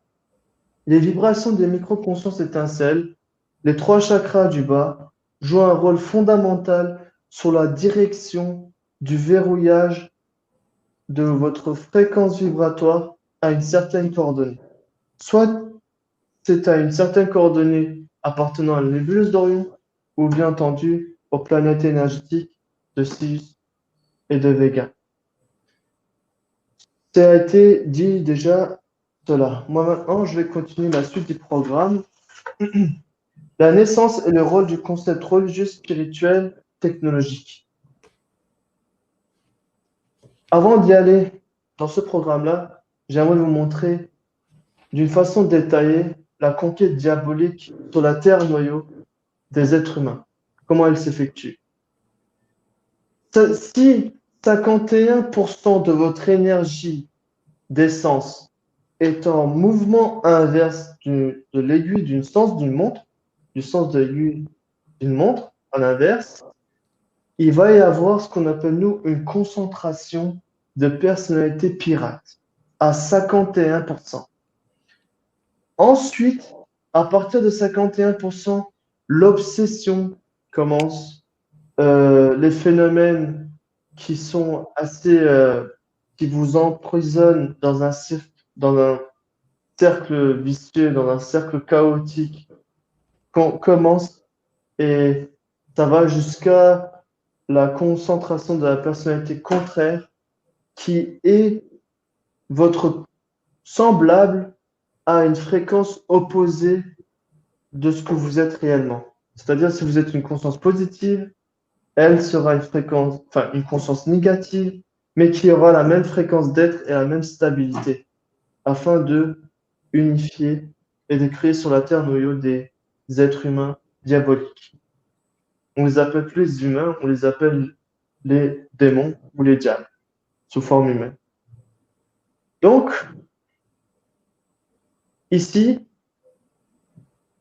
les vibrations des micro-consciences étincelles, les trois chakras du bas, jouent un rôle fondamental sur la direction du verrouillage de votre fréquence vibratoire à une certaine coordonnée. Soit c'est à une certaine coordonnée appartenant à la nébuleuse d'Orion, ou bien entendu aux planètes énergétiques de Sirius et de Vega. Ça a été dit déjà cela. Moi maintenant, je vais continuer la suite du programme. La naissance et le rôle du concept religieux, spirituel, technologique. Avant d'y aller dans ce programme-là, j'aimerais vous montrer d'une façon détaillée la conquête diabolique sur la terre noyau des êtres humains. Comment elle s'effectue. Si 51% de votre énergie d'essence est en mouvement inverse de l'aiguille d'une sens d'une montre, du sens de l'aiguille d'une montre, à l'inverse, il va y avoir ce qu'on appelle, nous, une concentration de personnalités pirates à 51%. Ensuite, à partir de 51%, l'obsession commence. Les phénomènes qui sont assez, qui vous emprisonnent dans un cercle vicieux, dans un cercle chaotique, commence et ça va jusqu'à la concentration de la personnalité contraire qui est votre semblable à une fréquence opposée de ce que vous êtes réellement. C'est-à-dire si vous êtes une conscience positive, elle sera une conscience négative, mais qui aura la même fréquence d'être et la même stabilité, afin de unifier et de créer sur la Terre noyau des êtres humains diaboliques. On les appelle plus les humains, on les appelle les démons ou les diables, sous forme humaine. Donc, ici,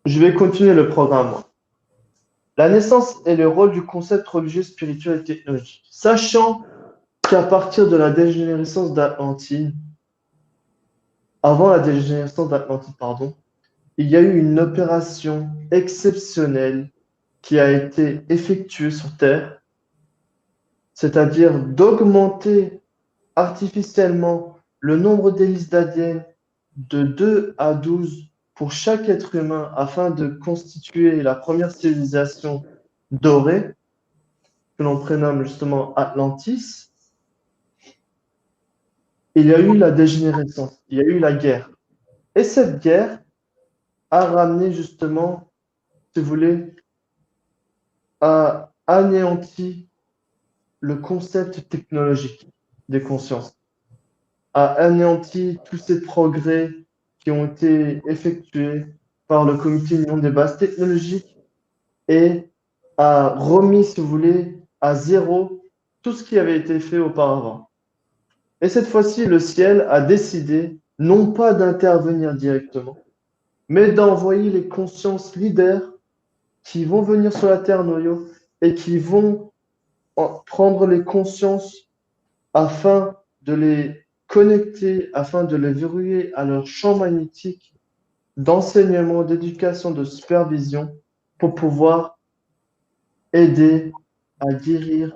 je vais continuer le programme. La naissance et le rôle du concept religieux, spirituel et technologique. Sachant qu'à partir de la dégénérescence d'Atlantide, avant la dégénérescence d'Atlantide, pardon, il y a eu une opération exceptionnelle qui a été effectuée sur Terre, c'est-à-dire d'augmenter artificiellement le nombre d'hélices d'ADN de 2 à 12 pour chaque être humain afin de constituer la première civilisation dorée, que l'on prénomme justement Atlantis. Il y a eu la dégénérescence, il y a eu la guerre. Et cette guerre a ramené justement, si vous voulez, a anéanti le concept technologique des consciences, a anéanti tous ces progrès qui ont été effectués par le Comité Union des bases technologiques et a remis, si vous voulez, à zéro tout ce qui avait été fait auparavant. Et cette fois-ci, le ciel a décidé non pas d'intervenir directement, mais d'envoyer les consciences leaders qui vont venir sur la Terre noyau et qui vont prendre les consciences afin de les connecter, afin de les verrouiller à leur champ magnétique d'enseignement, d'éducation, de supervision pour pouvoir aider à guérir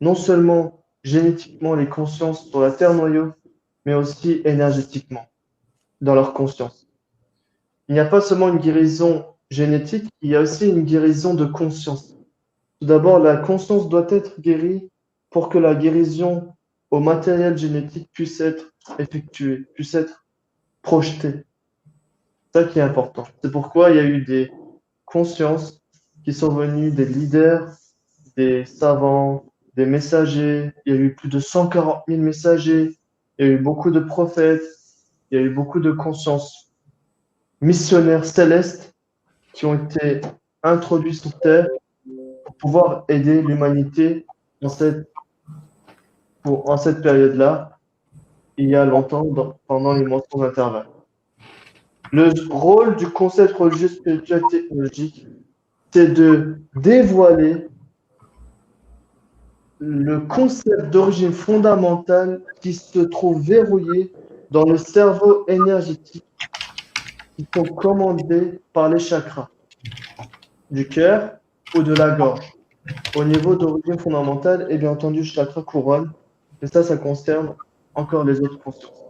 non seulement génétiquement les consciences sur la Terre noyau, mais aussi énergétiquement dans leur conscience. Il n'y a pas seulement une guérison génétique, il y a aussi une guérison de conscience. Tout d'abord, la conscience doit être guérie pour que la guérison au matériel génétique puisse être effectuée, puisse être projetée. C'est ça qui est important. C'est pourquoi il y a eu des consciences qui sont venues des leaders, des savants, des messagers. Il y a eu plus de 140 000 messagers. Il y a eu beaucoup de prophètes. Il y a eu beaucoup de consciences missionnaires célestes qui ont été introduits sur Terre pour pouvoir aider l'humanité en cette période-là, il y a longtemps, pendant les mentions d'intervalle. Le rôle du concept religieux, spirituel, technologique, c'est de dévoiler le concept d'origine fondamentale qui se trouve verrouillé dans le cerveau énergétique qui sont commandés par les chakras du cœur ou de la gorge. Au niveau d'origine fondamentale, et bien entendu, chakra couronne, et ça concerne encore les autres consciences.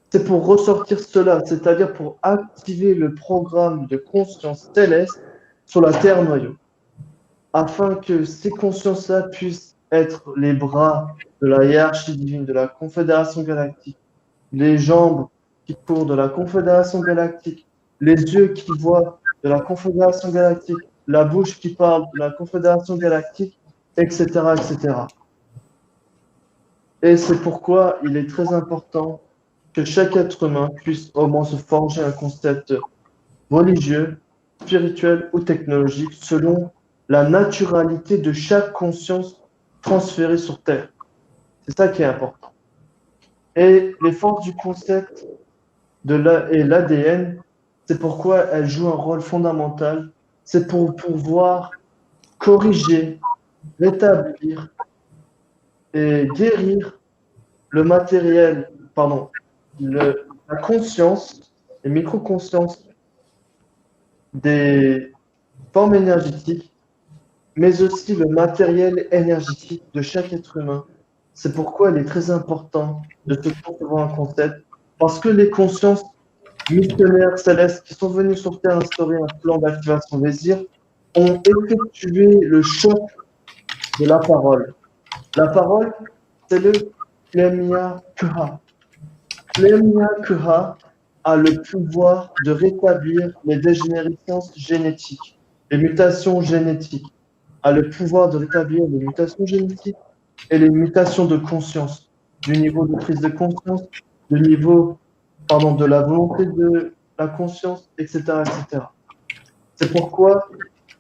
C'est pour ressortir cela, c'est-à-dire pour activer le programme de conscience céleste sur la Terre noyau, afin que ces consciences-là puissent être les bras de la hiérarchie divine, de la Confédération galactique, les jambes qui courent de la Confédération galactique, les yeux qui voient de la Confédération galactique, la bouche qui parle de la Confédération galactique, etc., etc. Et c'est pourquoi il est très important que chaque être humain puisse au moins se forger un concept religieux, spirituel ou technologique selon la naturalité de chaque conscience transférée sur Terre. C'est ça qui est important. Et les forces du concept et l'ADN, c'est pourquoi elles jouent un rôle fondamental. C'est pour pouvoir corriger, rétablir et guérir le matériel, pardon, la conscience, les micro-consciences des formes énergétiques, mais aussi le matériel énergétique de chaque être humain. C'est pourquoi il est très important de se concevoir un concept, parce que les consciences missionnaires célestes qui sont venus sur Terre instaurer un plan d'activation désir ont effectué le choc de la parole. La parole, c'est le Plemia Kuha. Plemia Kuha a le pouvoir de rétablir les dégénérescences génétiques, les mutations génétiques, a le pouvoir de rétablir les mutations génétiques et les mutations de conscience, du niveau de prise de conscience, du niveau, pardon, de la volonté de la conscience, etc., etc. C'est pourquoi,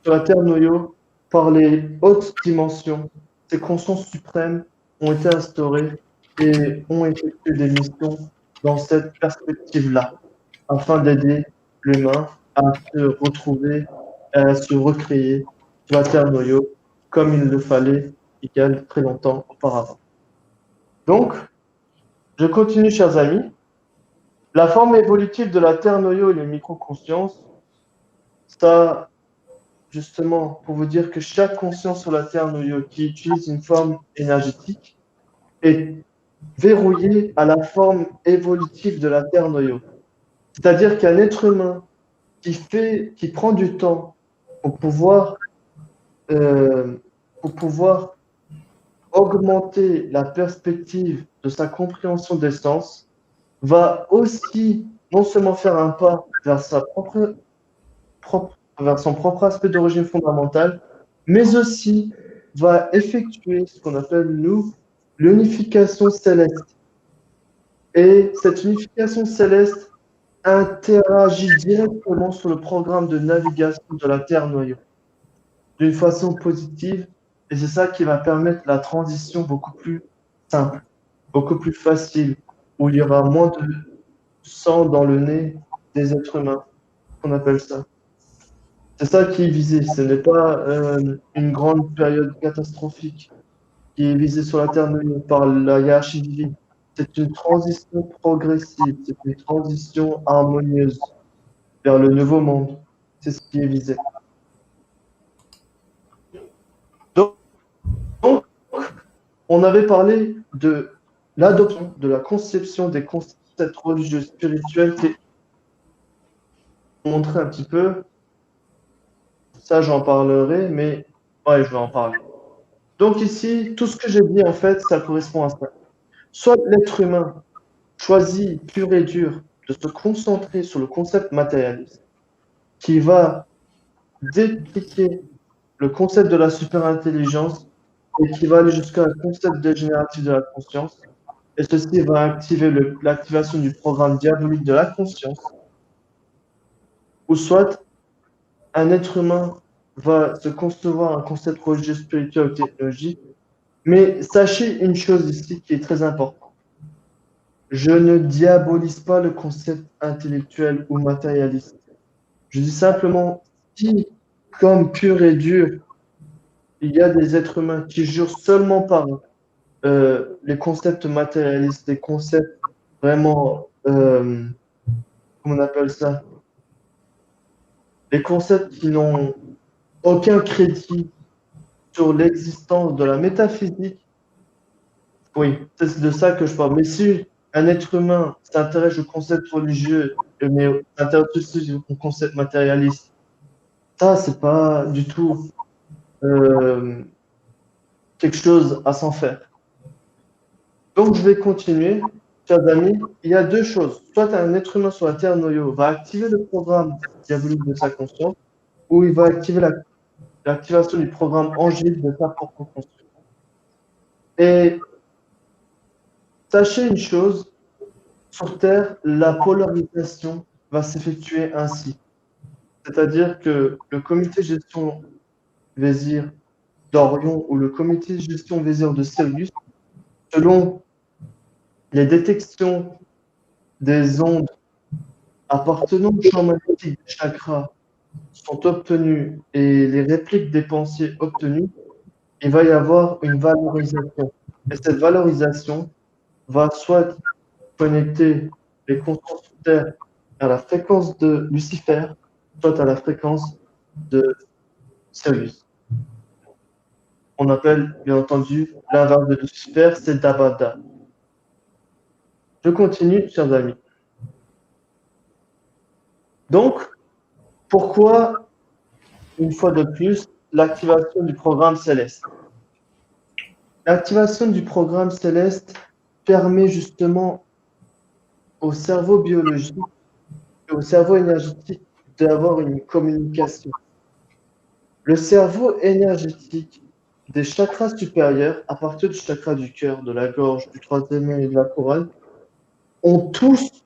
sur la Terre Noyo, par les hautes dimensions, ces consciences suprêmes ont été instaurées et ont effectué des missions dans cette perspective-là, afin d'aider l'humain à se retrouver, à se recréer sur la Terre Noyo, comme il le fallait il y a très longtemps auparavant. Donc, je continue, chers amis. La forme évolutive de la Terre Noyo et les micro-consciences, ça, justement, pour vous dire que chaque conscience sur la Terre Noyo qui utilise une forme énergétique est verrouillée à la forme évolutive de la Terre Noyo. C'est-à-dire qu'un être humain qui prend du temps pour pouvoir, euh, pour pouvoir augmenter la perspective de sa compréhension des sens, va aussi non seulement faire un pas vers vers son propre aspect d'origine fondamentale, mais aussi va effectuer ce qu'on appelle, nous, l'unification céleste. Et cette unification céleste interagit directement sur le programme de navigation de la Terre Noyo d'une façon positive, et c'est ça qui va permettre la transition beaucoup plus simple, beaucoup plus facile, où il y aura moins de sang dans le nez des êtres humains, qu'on appelle ça. C'est ça qui est visé, ce n'est pas une grande période catastrophique qui est visée sur la Terre par la hiérarchie divine. C'est une transition progressive, c'est une transition harmonieuse vers le nouveau monde. C'est ce qui est visé. Donc, on avait parlé de l'adoption, de la conception des concepts religieux spirituels qui montrer un petit peu. Ça, j'en parlerai, mais ouais, je vais en parler. Donc ici, tout ce que j'ai dit, en fait, ça correspond à ça. Soit l'être humain choisit pur et dur de se concentrer sur le concept matérialiste, qui va dépliquer le concept de la superintelligence et qui va aller jusqu'à un concept dégénératif de la conscience. Et ceci va activer l'activation du programme diabolique de la conscience. Ou soit un être humain va se concevoir un concept religieux, spirituel ou technologique. Mais sachez une chose ici qui est très importante. Je ne diabolise pas le concept intellectuel ou matérialiste. Je dis simplement, si, comme pur et dur, il y a des êtres humains qui jurent seulement par les concepts matérialistes, des concepts vraiment, comment on appelle ça, les concepts qui n'ont aucun crédit sur l'existence de la métaphysique, oui, c'est de ça que je parle. Mais si un être humain s'intéresse au concept religieux, mais s'intéresse aussi au concept matérialiste, ça, c'est pas du tout quelque chose à s'en faire. Donc, je vais continuer. Chers amis, il y a deux choses. Soit un être humain sur la Terre noyau va activer le programme diabolique de sa conscience, ou il va activer l'activation du programme angélique de sa propre conscience. Et sachez une chose, sur Terre, la polarisation va s'effectuer ainsi. C'est-à-dire que le comité de gestion Vésir d'Orion ou le comité de gestion Vésir de Sirius, selon les détections des ondes appartenant au champ magnétique des chakras sont obtenues et les répliques des pensées obtenues, il va y avoir une valorisation. Et cette valorisation va soit connecter les consciences sur Terre à la fréquence de Lucifer, soit à la fréquence de Sirius. On appelle bien entendu l'inverse de Lucifer, c'est Dabada. Je continue, chers amis. Donc, pourquoi, une fois de plus, l'activation du programme céleste? L'activation du programme céleste permet justement au cerveau biologique et au cerveau énergétique d'avoir une communication. Le cerveau énergétique des chakras supérieurs, à partir du chakra du cœur, de la gorge, du troisième œil et de la couronne, ont tous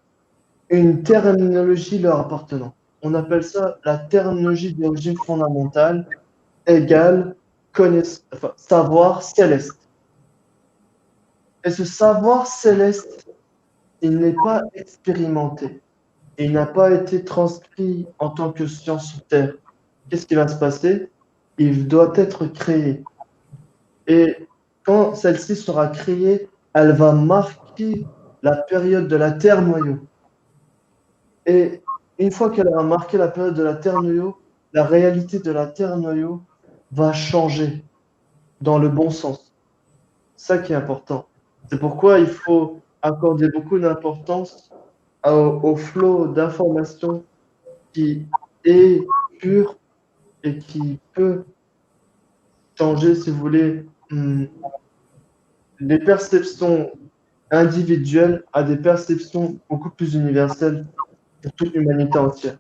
une terminologie leur appartenant. On appelle ça la terminologie d'origine fondamentale égale savoir céleste. Et ce savoir céleste, il n'est pas expérimenté. Il n'a pas été transcrit en tant que science sur Terre. Qu'est-ce qui va se passer? Il doit être créé. Et quand celle-ci sera créée, elle va marquer la période de la Terre noyau. Et une fois qu'elle aura marqué la période de la Terre noyau, la réalité de la Terre noyau va changer dans le bon sens. C'est ça qui est important. C'est pourquoi il faut accorder beaucoup d'importance au flot d'informations qui est pur et qui peut changer, si vous voulez, les perceptions individuelles à des perceptions beaucoup plus universelles pour toute l'humanité entière.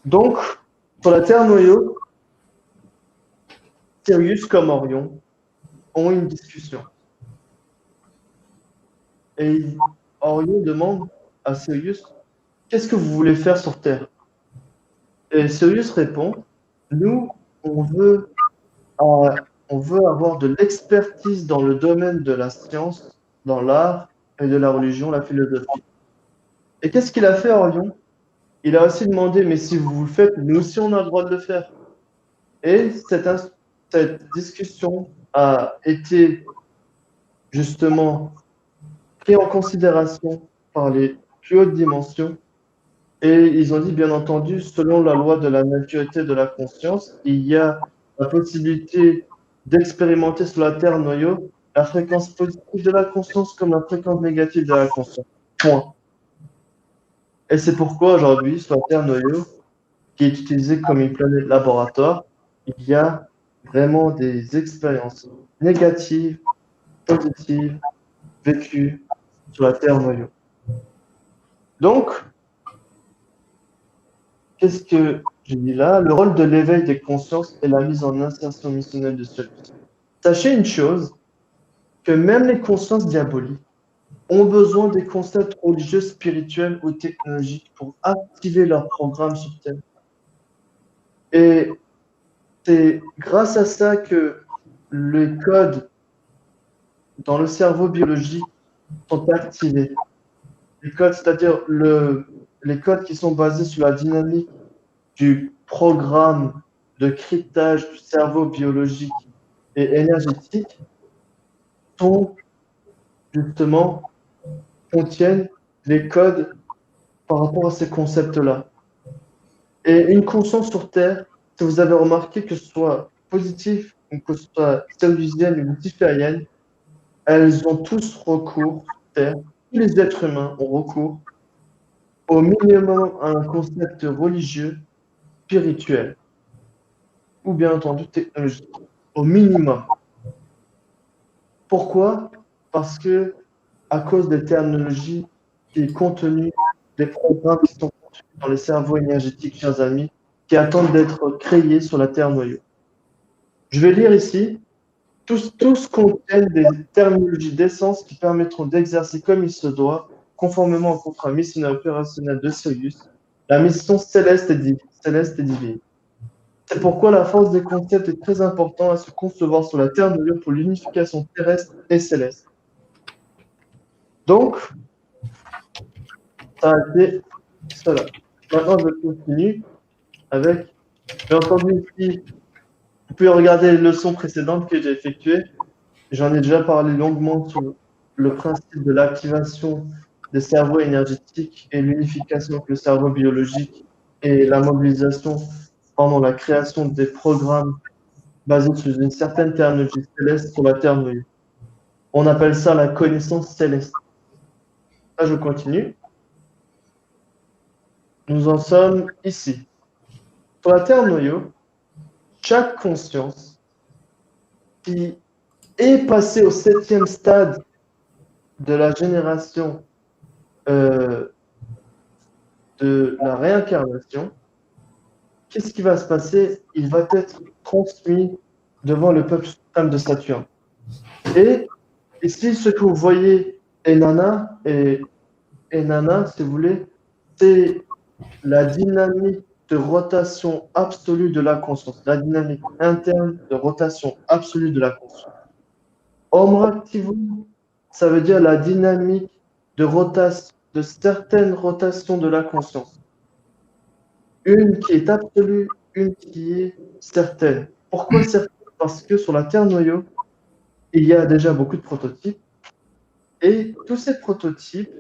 Donc, sur la Terre noyau, Sirius comme Orion ont une discussion. Et Orion demande à Sirius, qu'est-ce que vous voulez faire sur Terre? Et Sirius répond, nous, on veut avoir de l'expertise dans le domaine de la science, dans l'art et de la religion, la philosophie. Et qu'est-ce qu'il a fait, Orion? Il a aussi demandé, mais si vous le faites, nous aussi on a le droit de le faire. Et cette discussion a été justement prise en considération par les plus hautes dimensions. Et ils ont dit, bien entendu, selon la loi de la maturité de la conscience, il y a la possibilité d'expérimenter sur la Terre noyau la fréquence positive de la conscience comme la fréquence négative de la conscience. Point. Et c'est pourquoi aujourd'hui, sur la Terre noyau, qui est utilisée comme une planète laboratoire, il y a vraiment des expériences négatives, positives, vécues sur la Terre noyau. Donc, qu'est-ce que je dis là? Le rôle de l'éveil des consciences et la mise en insertion missionnelle de celui-ci. Sachez une chose, que même les consciences diaboliques ont besoin des concepts religieux, spirituels ou technologiques pour activer leur programme sur Terre. Et c'est grâce à ça que les codes dans le cerveau biologique sont activés. Les codes, c'est-à-dire les codes qui sont basés sur la dynamique du programme de cryptage du cerveau biologique et énergétique sont justement contiennent les codes par rapport à ces concepts-là. Et une conscience sur Terre, si vous avez remarqué que ce soit positif ou que ce soit salusienne ou luciférienne, elles ont tous recours, Terre, tous les êtres humains ont recours au minimum à un concept religieux, spirituel. ou bien entendu technologique, au minimum. Pourquoi? Parce que à cause des technologies qui est contenues, des programmes qui sont contenus dans les cerveaux énergétiques, chers amis, qui attendent d'être créés sur la Terre noyau. Je vais lire ici. Tous contiennent des terminologies d'essence qui permettront d'exercer comme il se doit, conformément au contrat missionnaire opérationnel de Sirius, la mission céleste et divine. C'est pourquoi la force des concepts est très importante à se concevoir sur la Terre noyau pour l'unification terrestre et céleste. Donc, ça a été cela. Maintenant, je continue avec, j'ai entendu ici, vous pouvez regarder les leçons précédentes que j'ai effectuées. J'en ai déjà parlé longuement sur le principe de l'activation des cerveaux énergétiques et l'unification avec le cerveau biologique et la mobilisation pendant la création des programmes basés sur une certaine terminologie céleste sur la Terre noyau. On appelle ça la connaissance céleste. Là, je continue. Nous en sommes ici. Sur la Terre noyau, chaque conscience qui est passée au 7e stade de la génération de la réincarnation, qu'est-ce qui va se passer? Il va être transmis devant le peuple suprême de Saturne. Et ici, ce que vous voyez, Enana, si vous voulez, c'est la dynamique de rotation absolue de la conscience, la dynamique interne de rotation absolue de la conscience. Omra activum, ça veut dire la dynamique de rotation, de certaines rotations de la conscience. Une qui est absolue, une qui est certaine. Pourquoi certaine? Parce que sur la Terre noyau, il y a déjà beaucoup de prototypes. Et tous ces prototypes,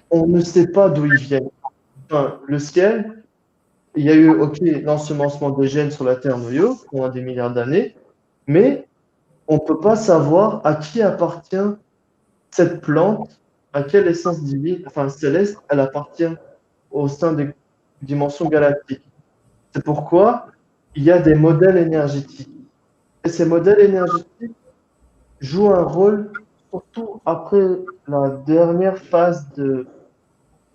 on ne sait pas d'où ils viennent. Enfin, le ciel, il y a eu, ok, l'ensemencement des gènes sur la Terre noyau pendant des milliards d'années, mais on ne peut pas savoir à qui appartient cette plante, à quelle essence divine, enfin céleste, elle appartient au sein des dimensions galactiques. C'est pourquoi il y a des modèles énergétiques. Et ces modèles énergétiques jouent un rôle, surtout après la dernière phase de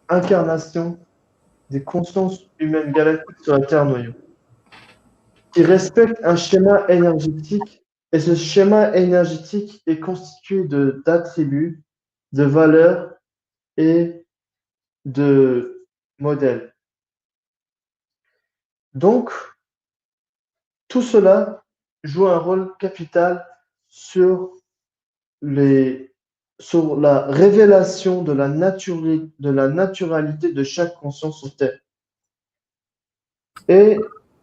incarnation des consciences humaines galactiques sur la Terre noyau, qui respectent un schéma énergétique. Et ce schéma énergétique est constitué d'attributs, de valeurs et de modèles. Donc, tout cela joue un rôle capital sur la révélation de la naturalité de chaque conscience sur Terre. Et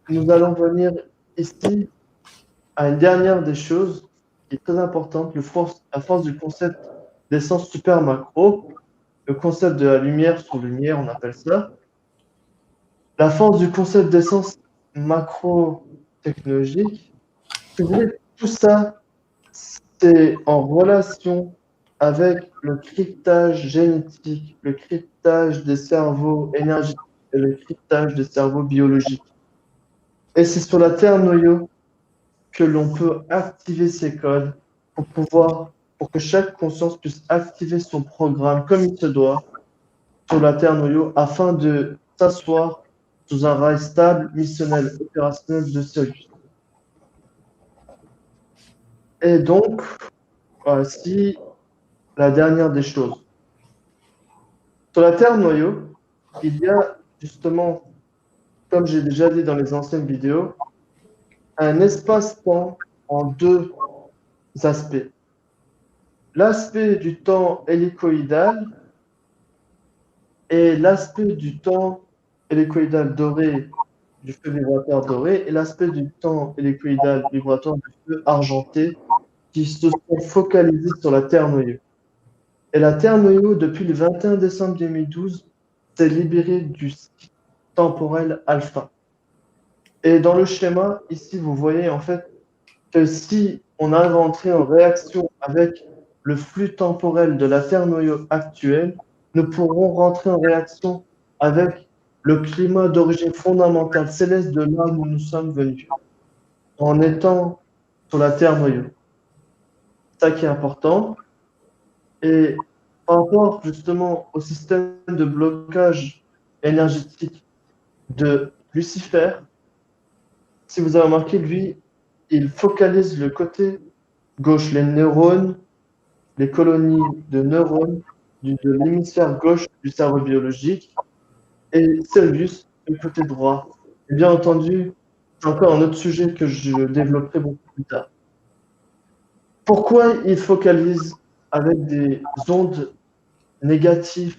nous allons venir ici à une dernière des choses qui est très importante, la force du concept d'essence super macro, le concept de la lumière sur lumière, on appelle ça. La force du concept d'essence macro-technologique, si vous voulez, tout ça, c'est en relation avec le cryptage génétique, le cryptage des cerveaux énergétiques et le cryptage des cerveaux biologiques. Et c'est sur la Terre noyau que l'on peut activer ces codes pour que chaque conscience puisse activer son programme comme il se doit sur la Terre noyau afin de s'asseoir sous un rail stable, missionnel, opérationnel de Sirius. Et donc, voici la dernière des choses. Sur la Terre noyau, il y a justement, comme j'ai déjà dit dans les anciennes vidéos, un espace-temps en deux aspects. L'aspect du temps hélicoïdal et l'aspect du temps hélicoïdal doré du feu vibratoire doré et l'aspect du temps hélicoïdal vibratoire du feu argenté qui se sont focalisés sur la Terre noyau. Et la Terre noyau, depuis le 21 décembre 2012, s'est libérée du cycle temporel alpha. Et dans le schéma, ici, vous voyez en fait que si on arrive à entrer en réaction avec le flux temporel de la Terre noyau actuelle, nous pourrons rentrer en réaction avec le climat d'origine fondamentale céleste de là où nous sommes venus, en étant sur la Terre noyau. C'est ça qui est important. Et par rapport justement au système de blocage énergétique de Lucifer, si vous avez remarqué, lui, il focalise le côté gauche, les neurones, les colonies de neurones de l'hémisphère gauche du cerveau biologique, et Sirius, le côté droit. Et bien entendu, c'est encore un autre sujet que je développerai beaucoup plus tard. Pourquoi il focalise avec des ondes négatives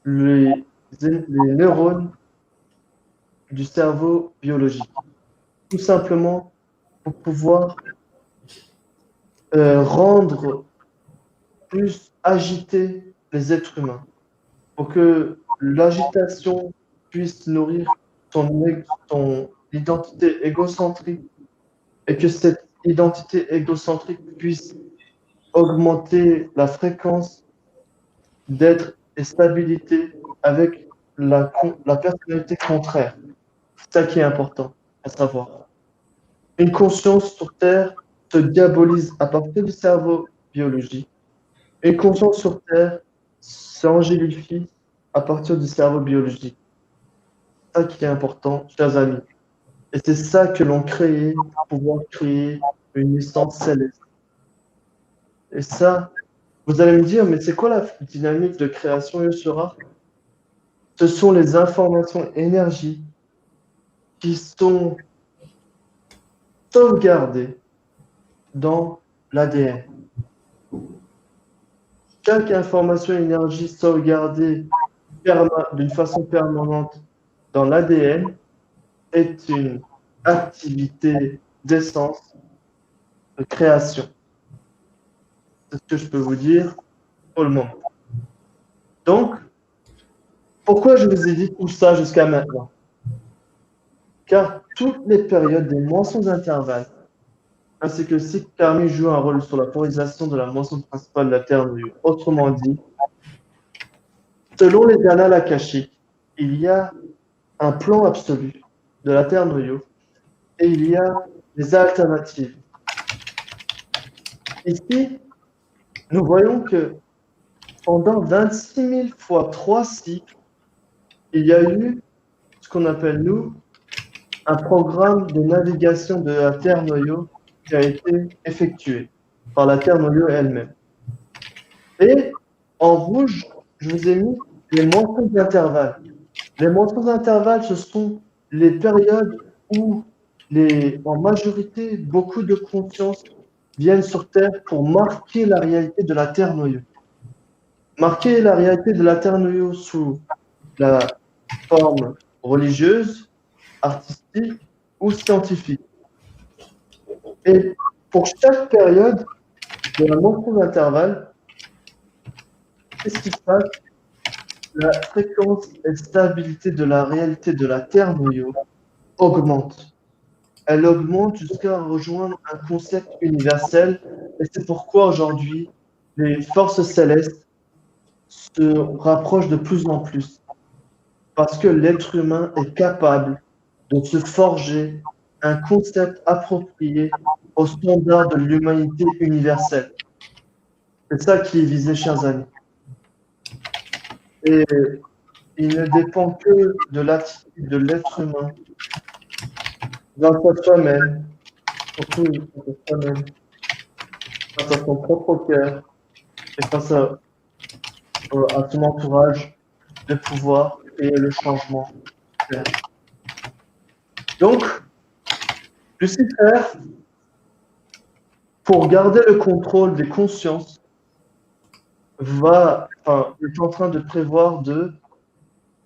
les neurones du cerveau biologique? Tout simplement pour pouvoir rendre plus agités les êtres humains, pour que l'agitation puisse nourrir ton identité égocentrique et que cette identité égocentrique puisse augmenter la fréquence d'être et stabilité avec la personnalité contraire. C'est ça qui est important à savoir. Une conscience sur Terre se diabolise à partir du cerveau biologique. Une conscience sur Terre s'angélifie à partir du cerveau biologique. C'est ça qui est important, chers amis. Et c'est ça que l'on crée pour pouvoir créer une essence céleste. Et ça, vous allez me dire, mais c'est quoi la dynamique de création Yosura? Ce sont les informations énergie qui sont sauvegardées dans l'ADN. Chaque information énergie sauvegardée d'une façon permanente dans l'ADN est une activité d'essence de création. C'est ce que je peux vous dire pour le moment. Donc, pourquoi je vous ai dit tout ça jusqu'à maintenant? Car toutes les périodes des moissons d'intervalle, ainsi que le cycle karmique joue un rôle sur la polarisation de la moisson principale de la Terre noyau. Autrement dit, selon les annales akashiques, il y a un plan absolu de la Terre noyau et il y a des alternatives. Ici, nous voyons que pendant 26 000 fois 3 cycles, il y a eu ce qu'on appelle, nous, un programme de navigation de la Terre noyau qui a été effectué par la Terre noyau elle-même. Et en rouge, je vous ai mis les moissons d'intervalle. Les moissons d'intervalle, ce sont les périodes où, en majorité, beaucoup de consciences viennent sur Terre pour marquer la réalité de la Terre noyau. Marquer la réalité de la Terre noyau sous la forme religieuse, artistique ou scientifique. Et pour chaque période de la moisson d'intervalle, qu'est-ce qui se passe? La fréquence et stabilité de la réalité de la Terre noyau augmente. Elle augmente jusqu'à rejoindre un concept universel. Et c'est pourquoi aujourd'hui, les forces célestes se rapprochent de plus en plus. Parce que l'être humain est capable de se forger un concept approprié aux standards de l'humanité universelle. C'est ça qui est visé, chers amis. Et il ne dépend que de l'attitude de l'être humain grâce à soi-même, surtout grâce à soi-même, face à son propre cœur et face à son entourage, de pouvoir créer le changement. Donc, Lucifer, pour garder le contrôle des consciences, est en train de prévoir de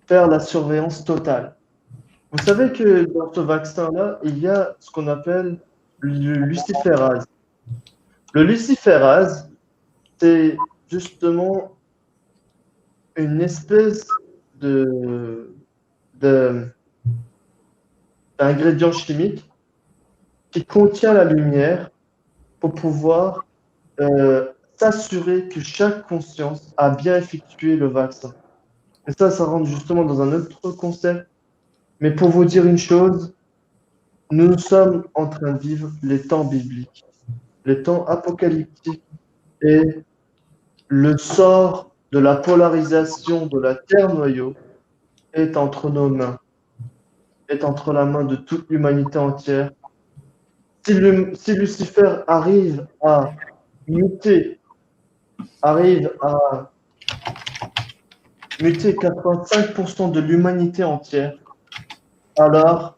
faire la surveillance totale. Vous savez que dans ce vaccin-là, il y a ce qu'on appelle le luciférase. Le luciférase, c'est justement une espèce d'ingrédient chimique qui contient la lumière pour pouvoir s'assurer que chaque conscience a bien effectué le vaccin. Et ça rentre justement dans un autre concept. Mais pour vous dire une chose, nous sommes en train de vivre les temps bibliques, les temps apocalyptiques, et le sort de la polarisation de la terre-noyau est entre nos mains, est entre la main de toute l'humanité entière. Si Lucifer muter, arrive à muter 85% de l'humanité entière, alors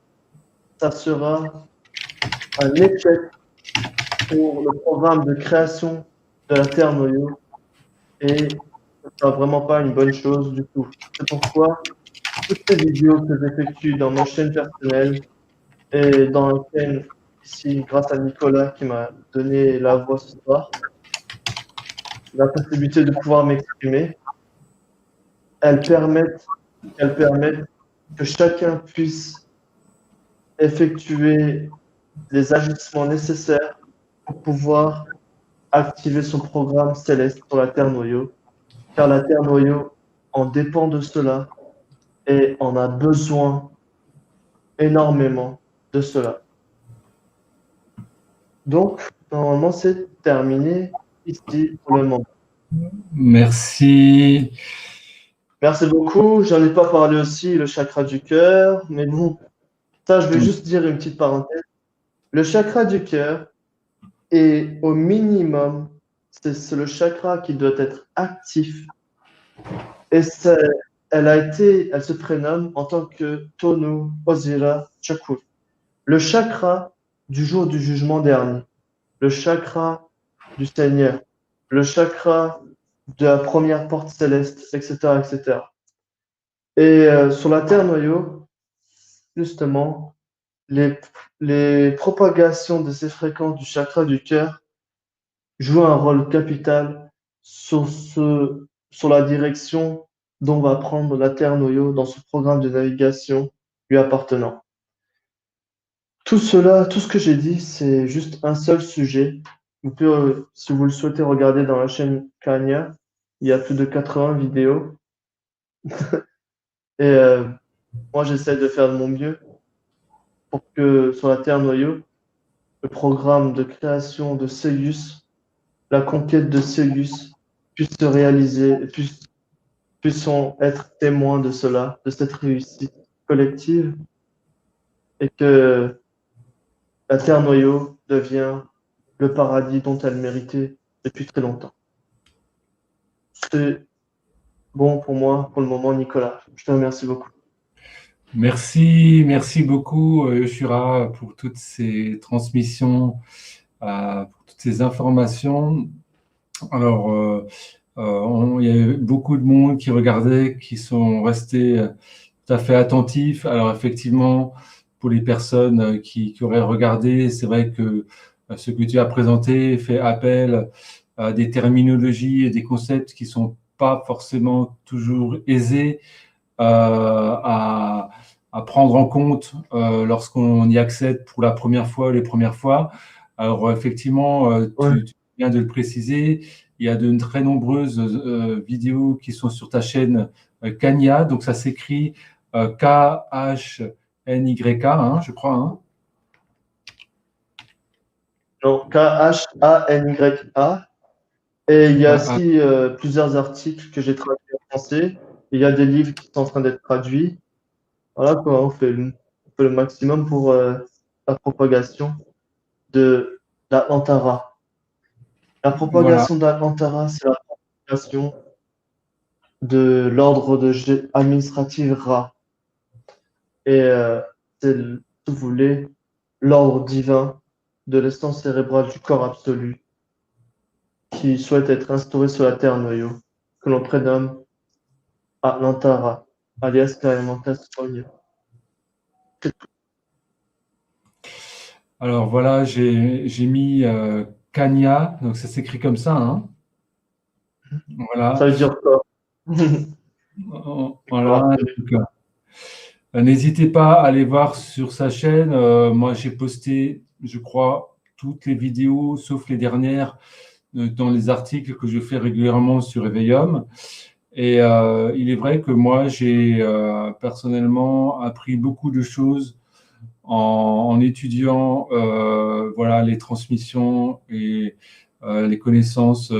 ça sera un échec pour le programme de création de la Terre noyau et ce ne sera vraiment pas une bonne chose du tout. C'est pourquoi toutes ces vidéos que j'effectue dans ma chaîne personnelle et dans la chaîne ici, grâce à Nicolas qui m'a donné la voix ce soir, la possibilité de pouvoir m'exprimer, elles permettent, elles permettent que chacun puisse effectuer les ajustements nécessaires pour pouvoir activer son programme céleste sur la Terre noyau, car la Terre noyau en dépend de cela et en a besoin énormément de cela. Donc, normalement, c'est terminé ici pour le moment. Merci. Merci beaucoup. J'en ai pas parlé aussi, le chakra du cœur, mais bon, ça, je vais juste dire une petite parenthèse. Le chakra du cœur est au minimum, c'est le chakra qui doit être actif et elle se prénomme en tant que Tonu Ozira Chakur. Le chakra du jour du jugement dernier, le chakra du Seigneur, le chakra de la première porte céleste, etc., etc. Et sur la Terre noyau, justement, les, les propagations de ces fréquences du chakra du cœur jouent un rôle capital sur la direction dont va prendre la Terre noyau dans ce programme de navigation lui appartenant. Tout cela, tout ce que j'ai dit, c'est juste un seul sujet. Vous pouvez, si vous le souhaitez, regarder dans la chaîne Kanya. Il y a plus de 80 vidéos. Et moi, j'essaie de faire de mon mieux pour que sur la Terre noyau, le programme de création de Céus, la conquête de Céus, puisse se réaliser et puissions être témoins de cela, de cette réussite collective, et que la Terre noyau devient le paradis dont elle méritait depuis très longtemps. C'est bon pour moi, pour le moment, Nicolas. Je te remercie beaucoup. Merci beaucoup, Yoshua, pour toutes ces transmissions, pour toutes ces informations. Alors, il y a beaucoup de monde qui regardait, qui sont restés tout à fait attentifs. Alors, effectivement, pour les personnes qui auraient regardé, c'est vrai que ce que tu as présenté fait appel à des terminologies et des concepts qui ne sont pas forcément toujours aisés à prendre en compte lorsqu'on y accède pour la première fois, les premières fois. Alors, effectivement, tu viens de le préciser, il y a de très nombreuses vidéos qui sont sur ta chaîne Kanya, donc ça s'écrit K-H-N-Y-K, hein, je crois. Hein. Donc, K-H-A-N-Y-A. Et il y a aussi plusieurs articles que j'ai traduits en français. Il y a des livres qui sont en train d'être traduits. Voilà quoi, on fait le maximum pour la propagation de l'Atlantara. La Voilà. propagation de l'Atlantara, c'est la propagation de l'ordre administratif Ra. Et c'est, si vous voulez, l'ordre divin de l'essence cérébrale du corps absolu qui souhaite être instauré sur la Terre noyau, que l'on prénomme Atlantara, alias Experimental Sonia. Alors voilà, j'ai mis Kanya, donc ça s'écrit comme ça. Hein. Voilà. Ça veut dire quoi? Voilà. Donc, n'hésitez pas à aller voir sur sa chaîne. Moi, j'ai posté, je crois, toutes les vidéos, sauf les dernières, dans les articles que je fais régulièrement sur Eveillum. Et il est vrai que moi, j'ai personnellement appris beaucoup de choses en étudiant voilà, les transmissions et les connaissances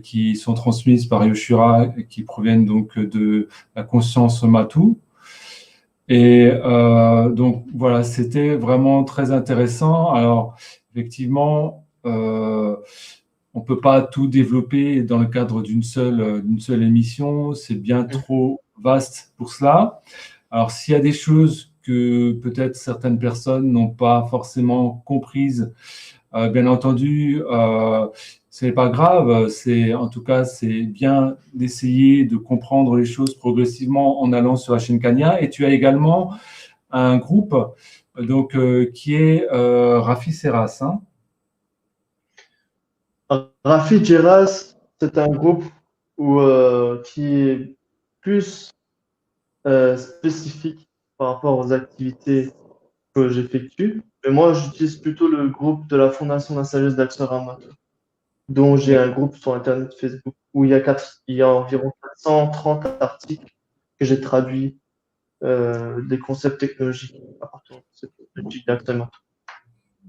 qui sont transmises par Yoshua et qui proviennent donc de la conscience Matou. Et donc voilà, c'était vraiment très intéressant. Alors effectivement, on peut pas tout développer dans le cadre d'une seule émission. C'est bien trop vaste pour cela. Alors s'il y a des choses que peut-être certaines personnes n'ont pas forcément comprises, bien entendu, ce n'est pas grave. En tout cas, c'est bien d'essayer de comprendre les choses progressivement en allant sur la chaîne Kanya. Et tu as également un groupe donc, qui est Rafi Serras. Hein. Rafi Geras, c'est un groupe qui est plus spécifique par rapport aux activités que j'effectue. Mais moi, j'utilise plutôt le groupe de la Fondation de la Sagesse d'Axarama, dont j'ai un groupe sur Internet Facebook où il y a environ 430 articles que j'ai traduits des concepts technologiques à partir de cette technologie d'Axarama.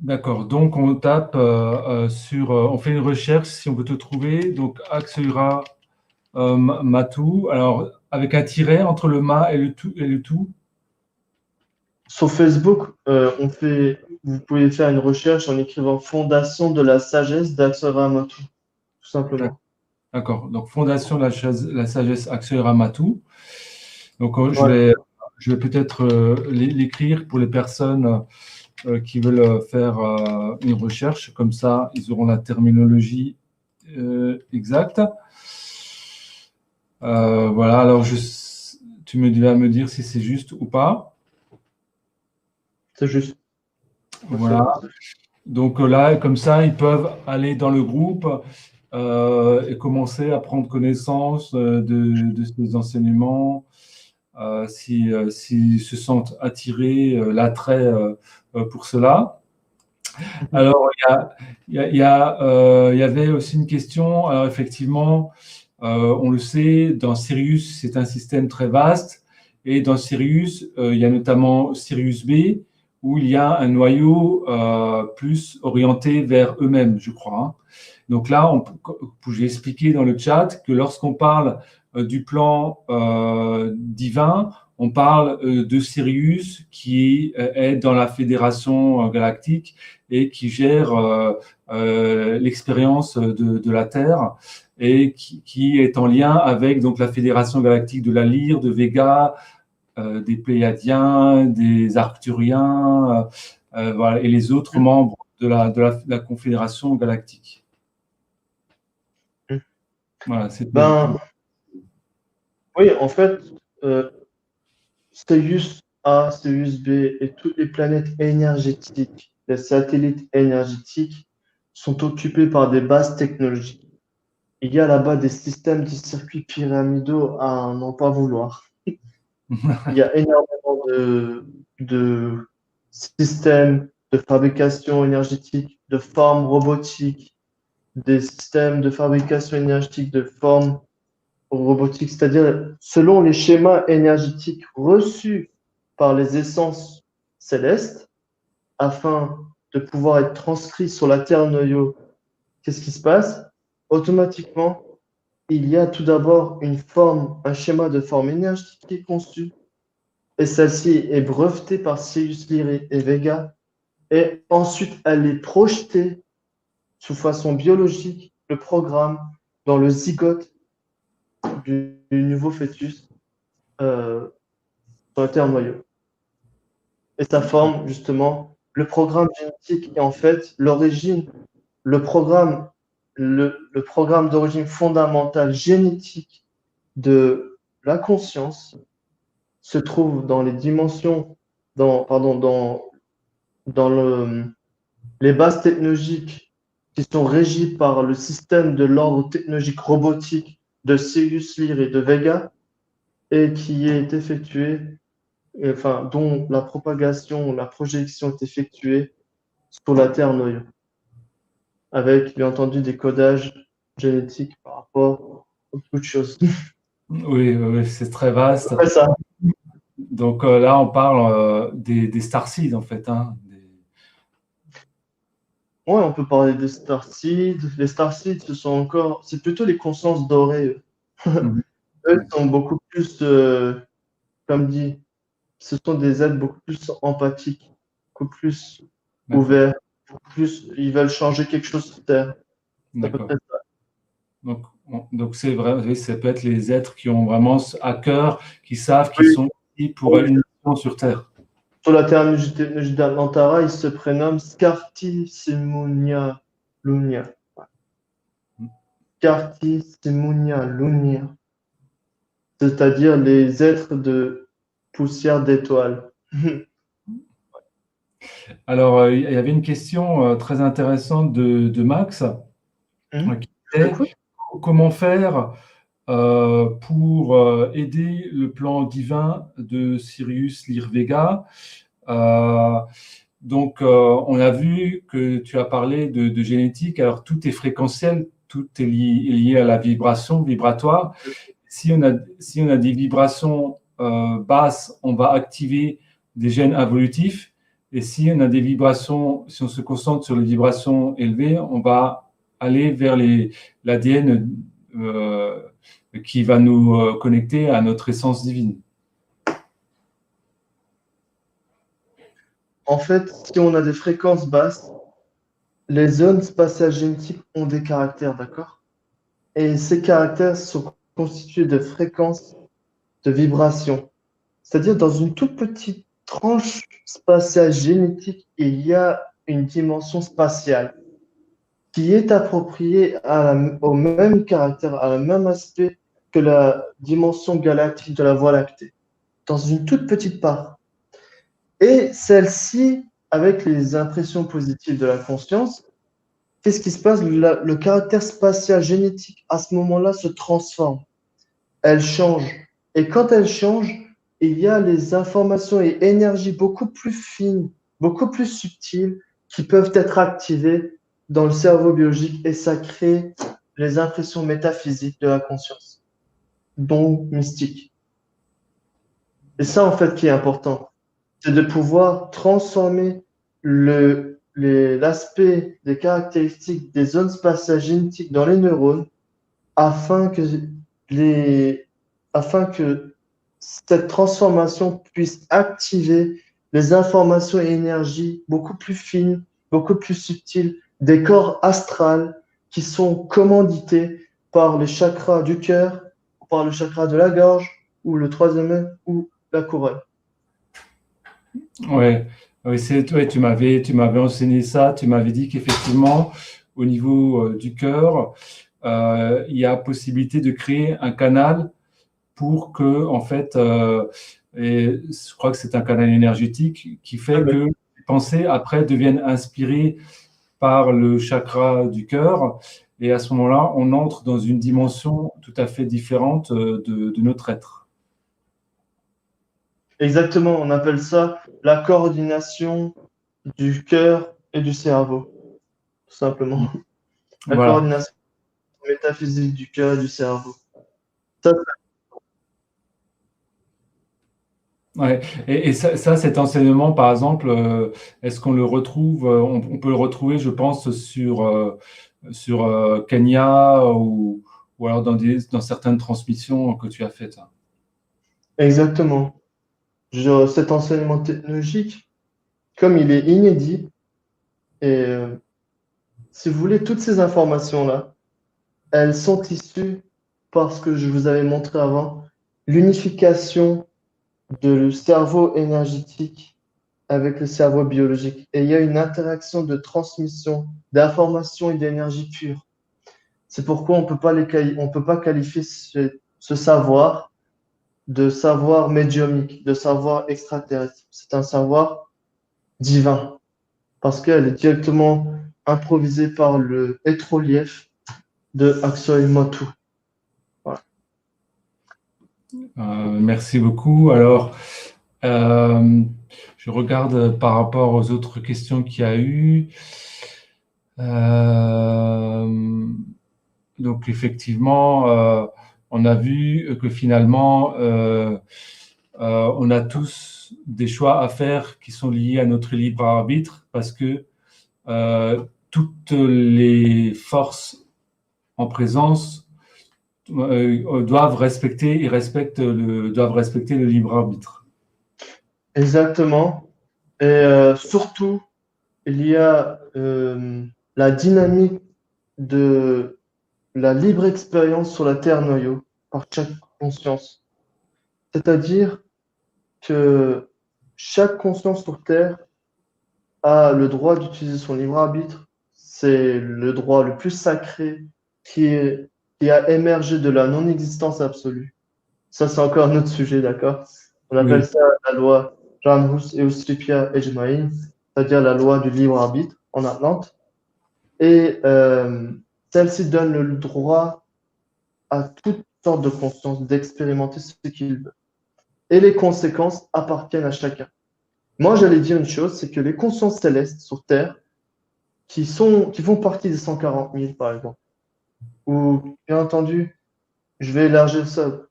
D'accord. Donc, on tape on fait une recherche si on veut te trouver. Donc, Axeura Matou. Alors, avec un tiret entre le ma et le tout. Et le tout. Sur Facebook, vous pouvez faire une recherche en écrivant Fondation de la sagesse d'Axarama, tout simplement. D'accord. Donc, Fondation de la sagesse Axeura Matou. Donc, Voilà. je vais peut-être l'écrire pour les personnes qui veulent faire une recherche. Comme ça, ils auront la terminologie exacte. Voilà. Alors, tu vas me dire si c'est juste ou pas. C'est juste. Voilà. Donc là, comme ça, ils peuvent aller dans le groupe et commencer à prendre connaissance de ces enseignements, s'ils se sentent attirés, l'attrait pour cela. Alors, il y avait aussi une question. Alors, effectivement, on le sait, dans Sirius, c'est un système très vaste. Et dans Sirius, il y a notamment Sirius B, où il y a un noyau plus orienté vers eux-mêmes, je crois. Hein. Donc là, j'ai expliqué dans le chat que lorsqu'on parle du plan divin, on parle de Sirius qui est dans la fédération galactique et qui gère l'expérience de la Terre et qui est en lien avec donc, la fédération galactique de la Lyre, de Vega, des Pléiadiens, des Arcturiens, voilà, et les autres membres de la Confédération galactique. Voilà, Oui, en fait, Sirius A, Sirius B et toutes les planètes énergétiques, les satellites énergétiques sont occupés par des bases technologiques. Il y a là-bas des systèmes de circuits pyramidaux à n'en pas vouloir. Il y a énormément de systèmes de fabrication énergétique, de formes robotiques, des systèmes de fabrication énergétique de formes robotiques, c'est-à-dire selon les schémas énergétiques reçus par les essences célestes, afin de pouvoir être transcrits sur la Terre noyau. Qu'est-ce qui se passe? Automatiquement, il y a tout d'abord un schéma de forme énergétique qui est conçu, et celle-ci est brevetée par Sirius Lyre et Vega, et ensuite elle est projetée sous façon biologique, le programme, dans le zygote du nouveau fœtus sur la Terre noyau. Et ça forme justement le programme génétique et en fait l'origine, le programme, le programme d'origine fondamentale génétique de la conscience se trouve dans les dimensions, dans les bases technologiques qui sont régies par le système de l'ordre technologique robotique de Sirius Lyre et de Vega et qui est effectué, enfin, dont la propagation, la projection est effectuée sur la Terre noyau, avec bien entendu des codages génétiques par rapport à beaucoup de choses. Oui, oui, c'est très vaste. C'est ça. Donc là, on parle des starseeds, en fait. Hein, Ouais, on peut parler des starseeds. Les starseeds, c'est plutôt les consciences dorées. Eux, Mhm. eux Ouais, sont beaucoup plus, comme dit, ce sont des êtres beaucoup plus empathiques, beaucoup plus d'accord, ouverts, beaucoup plus, ils veulent changer quelque chose sur Terre. C'est à peu d'accord. près ça. Donc c'est vrai, oui, ça peut être les êtres qui ont vraiment à cœur, qui savent qu'ils Oui, sont ici pour oui. une mission sur Terre. Sur la Terre Nujdanantara, il se prénomme Scartisimunia Lunia. Scartisimunia Lunia, c'est-à-dire les êtres de poussière d'étoiles. Alors, il y avait une question très intéressante de Max qui Je était t'écoute. comment faire pour aider le plan divin de Sirius Lyre Vega. Euh, donc, on a vu que tu as parlé de génétique. Alors, tout est fréquentiel, tout est lié à la vibration vibratoire. Si on a des vibrations basses, on va activer des gènes involutifs. Et si on a des vibrations, si on se concentre sur les vibrations élevées, on va aller vers l'ADN qui va nous connecter à notre essence divine. En fait, si on a des fréquences basses, les zones spatiales génétiques ont des caractères, d'accord? Et ces caractères sont constitués de fréquences de vibration. C'est-à-dire, dans une toute petite tranche spatiale génétique, il y a une dimension spatiale qui est appropriée au même caractère, à un même aspect que la dimension galactique de la Voie lactée, dans une toute petite part. Et celle-ci, avec les impressions positives de la conscience, qu'est-ce qui se passe? Le caractère spatial génétique, à ce moment-là, se transforme. Elle change. Et quand elle change, il y a les informations et énergies beaucoup plus fines, beaucoup plus subtiles qui peuvent être activées dans le cerveau biologique et ça crée les impressions métaphysiques de la conscience, dont mystique. Et ça, en fait, qui est important, c'est de pouvoir transformer l'aspect des caractéristiques des zones spatiales génétiques dans les neurones afin que, les, afin que cette transformation puisse activer les informations et énergies beaucoup plus fines, beaucoup plus subtiles des corps astrales qui sont commandités par les chakras du cœur, par le chakra de la gorge, ou le troisième œil, ou la couronne. Ouais, ouais, ouais, tu m'avais enseigné ça. Tu m'avais dit qu'effectivement, au niveau du cœur, il y a possibilité de créer un canal pour que, en fait, et je crois que c'est un canal énergétique qui fait que les pensées après deviennent inspirées par le chakra du cœur. Et à ce moment-là, on entre dans une dimension tout à fait différente de notre être. Exactement, on appelle ça la coordination du cœur et du cerveau, tout simplement. La Voilà. coordination métaphysique du cœur et du cerveau. Ça, Ouais. Et ça, cet enseignement, par exemple, est-ce qu'on le retrouve, on peut le retrouver, je pense, sur Kenya ou alors dans certaines transmissions que tu as faites. exactement. Cet enseignement technologique, comme il est inédit, et si vous voulez, toutes ces informations-là, elles sont issues parce que je vous avais montré avant, l'unification de cerveau énergétique avec le cerveau biologique. Et il y a une interaction de transmission d'informations et d'énergie pure. C'est pourquoi on peut pas qualifier ce savoir de savoir médiumnique, de savoir extraterrestre. C'est un savoir divin parce qu'elle est directement improvisée par le pétrolief de Aksoy Motu. Voilà. Merci beaucoup. Alors, euh, je regarde par rapport aux autres questions qu'il y a eu. Donc, effectivement, on a vu que finalement, on a tous des choix à faire qui sont liés à notre libre arbitre parce que toutes les forces en présence doivent respecter doivent respecter le libre arbitre. Exactement. Et surtout, il y a la dynamique de la libre expérience sur la Terre noyau par chaque conscience. C'est-à-dire que chaque conscience sur Terre a le droit d'utiliser son libre arbitre. C'est le droit le plus sacré qui a émergé de la non-existence absolue. Ça, c'est encore un autre sujet, d'accord? On appelle Oui, ça la loi Janus Eustripia Ejmain, c'est-à-dire la loi du libre arbitre en Atlante. Et celle-ci donne le droit à toute sorte de conscience d'expérimenter ce qu'il veut. Et les conséquences appartiennent à chacun. Moi, j'allais dire une chose, c'est que les consciences célestes sur Terre, qui font partie des 140 000, par exemple, ou bien entendu, je vais élargir ça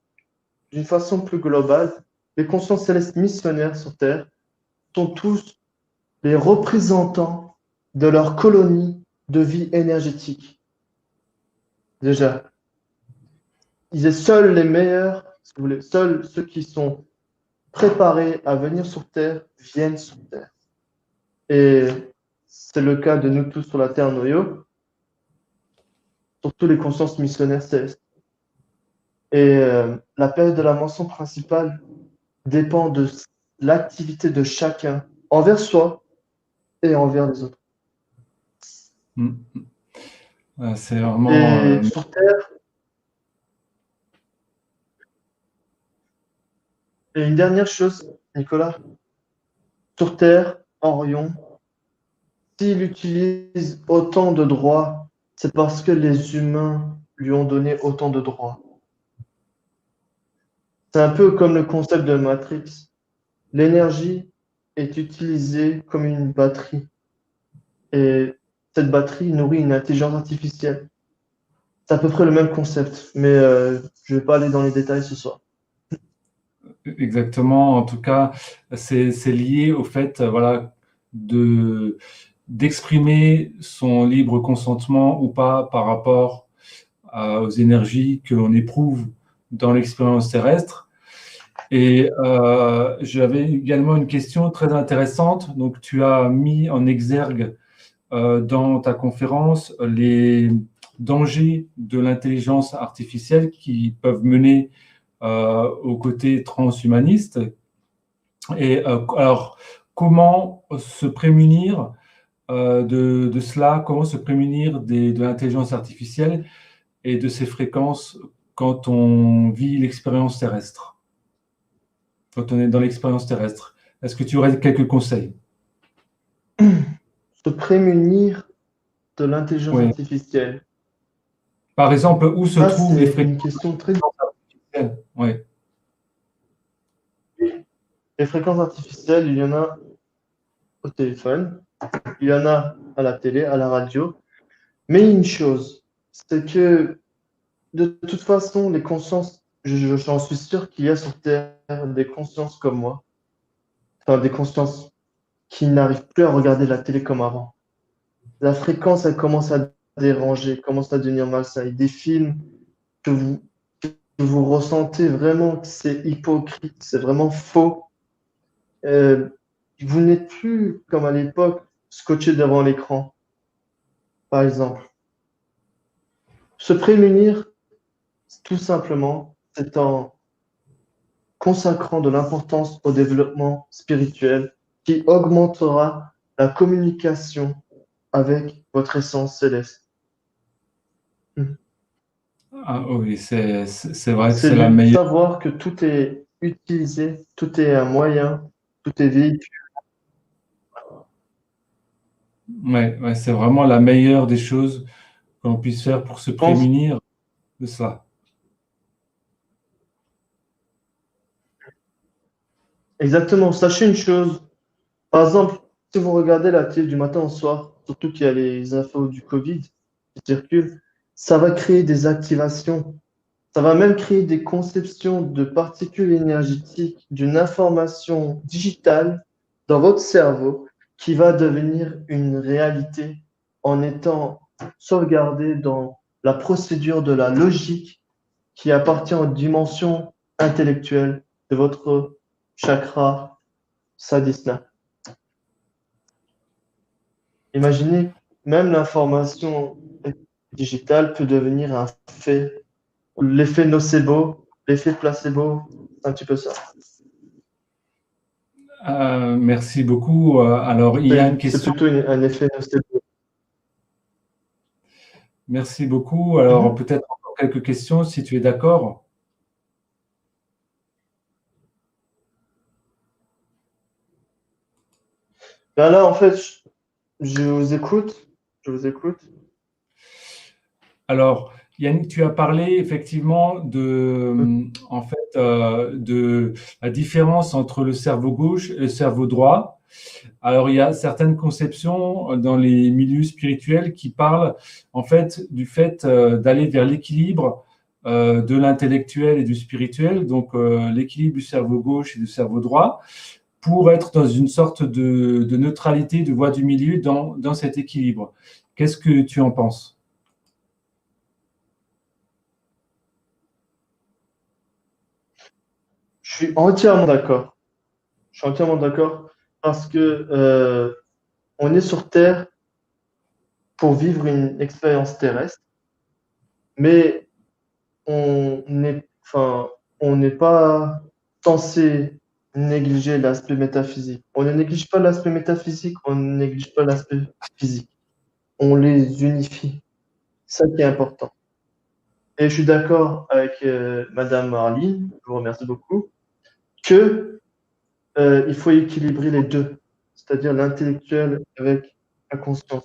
d'une façon plus globale, les consciences célestes missionnaires sur Terre sont tous les représentants de leur colonie de vie énergétique. Déjà, seuls les meilleurs, si vous voulez, seuls ceux qui sont préparés à venir sur Terre viennent sur Terre. Et c'est le cas de nous tous sur la Terre noyau, surtout les consciences missionnaires célestes. Et la période de la mention principale dépend de l'activité de chacun envers soi et envers les autres. c'est vraiment. Et sur Terre, et une dernière chose, Nicolas, sur Terre, Orion, s'il utilise autant de droits, c'est parce que les humains lui ont donné autant de droits. C'est un peu comme le concept de Matrix. L'énergie est utilisée comme une batterie. Et cette batterie nourrit une intelligence artificielle. C'est à peu près le même concept, mais je ne vais pas aller dans les détails ce soir. Exactement. En tout cas, c'est lié au fait, voilà, d'exprimer son libre consentement ou pas par rapport aux énergies que l'on éprouve dans l'expérience terrestre. Et j'avais également une question très intéressante. Donc, tu as mis en exergue dans ta conférence les dangers de l'intelligence artificielle qui peuvent mener au côté transhumaniste. Et alors, comment se prémunir de cela? Comment se prémunir de l'intelligence artificielle et de ses fréquences quand on vit l'expérience terrestre, quand on est dans l'expérience terrestre? Est-ce que tu aurais quelques conseils? Se prémunir de l'intelligence Oui. artificielle. Par exemple, où se Ça, trouvent les c'est fréquences une question très... artificielles? Oui. Les fréquences artificielles, il y en a au téléphone, il y en a à la télé, à la radio. Mais une chose, c'est que de toute façon, les consciences, j'en suis sûr qu'il y a sur Terre des consciences comme moi, enfin des consciences qui n'arrivent plus à regarder la télé comme avant. La fréquence, elle commence à déranger, commence à devenir malsain. Il y a des films que vous ressentez vraiment que c'est hypocrite, c'est vraiment faux. Euh, vous n'êtes plus comme à l'époque scotché devant l'écran, par exemple. Se prémunir, tout simplement, c'est en consacrant de l'importance au développement spirituel qui augmentera la communication avec votre essence céleste. Ah oui, c'est vrai que C'est c'est la de meilleure. savoir que tout est utilisé, tout est un moyen, tout est véhicule. Ouais, ouais, c'est vraiment la meilleure des choses qu'on puisse faire pour se Je pense prémunir de ça. exactement. Sachez une chose. Par exemple, si vous regardez la télé du matin au soir, surtout qu'il y a les infos du Covid qui circulent, ça va créer des activations. Ça va même créer des conceptions de particules énergétiques, d'une information digitale dans votre cerveau qui va devenir une réalité en étant sauvegardée dans la procédure de la logique qui appartient aux dimensions intellectuelles de votre chakra sadhisthana. Imaginez, même l'information digitale peut devenir un fait. L'effet nocebo, l'effet placebo, c'est un petit peu ça. Merci beaucoup. Alors, il y a une C'est question. plutôt un effet nocebo. Merci beaucoup. Alors, peut-être encore quelques questions, si tu es d'accord. Ben là, en fait, je vous écoute. Je vous écoute. Alors, Yannick, tu as parlé effectivement en fait, de la différence entre le cerveau gauche et le cerveau droit. Alors, il y a certaines conceptions dans les milieux spirituels qui parlent en fait du fait d'aller vers l'équilibre de l'intellectuel et du spirituel, donc l'équilibre du cerveau gauche et du cerveau droit, pour être dans une sorte de neutralité, de voie du milieu dans cet équilibre. Qu'est-ce que tu en penses? Je suis entièrement d'accord. Je suis entièrement d'accord parce que on est sur Terre pour vivre une expérience terrestre, mais on n'est pas censé négliger l'aspect métaphysique. On ne néglige pas l'aspect métaphysique, on ne néglige pas l'aspect physique. On les unifie. C'est ça qui est important. Et je suis d'accord avec Madame Marline, je vous remercie beaucoup, que il faut équilibrer les deux, c'est-à-dire l'intellectuel avec la conscience.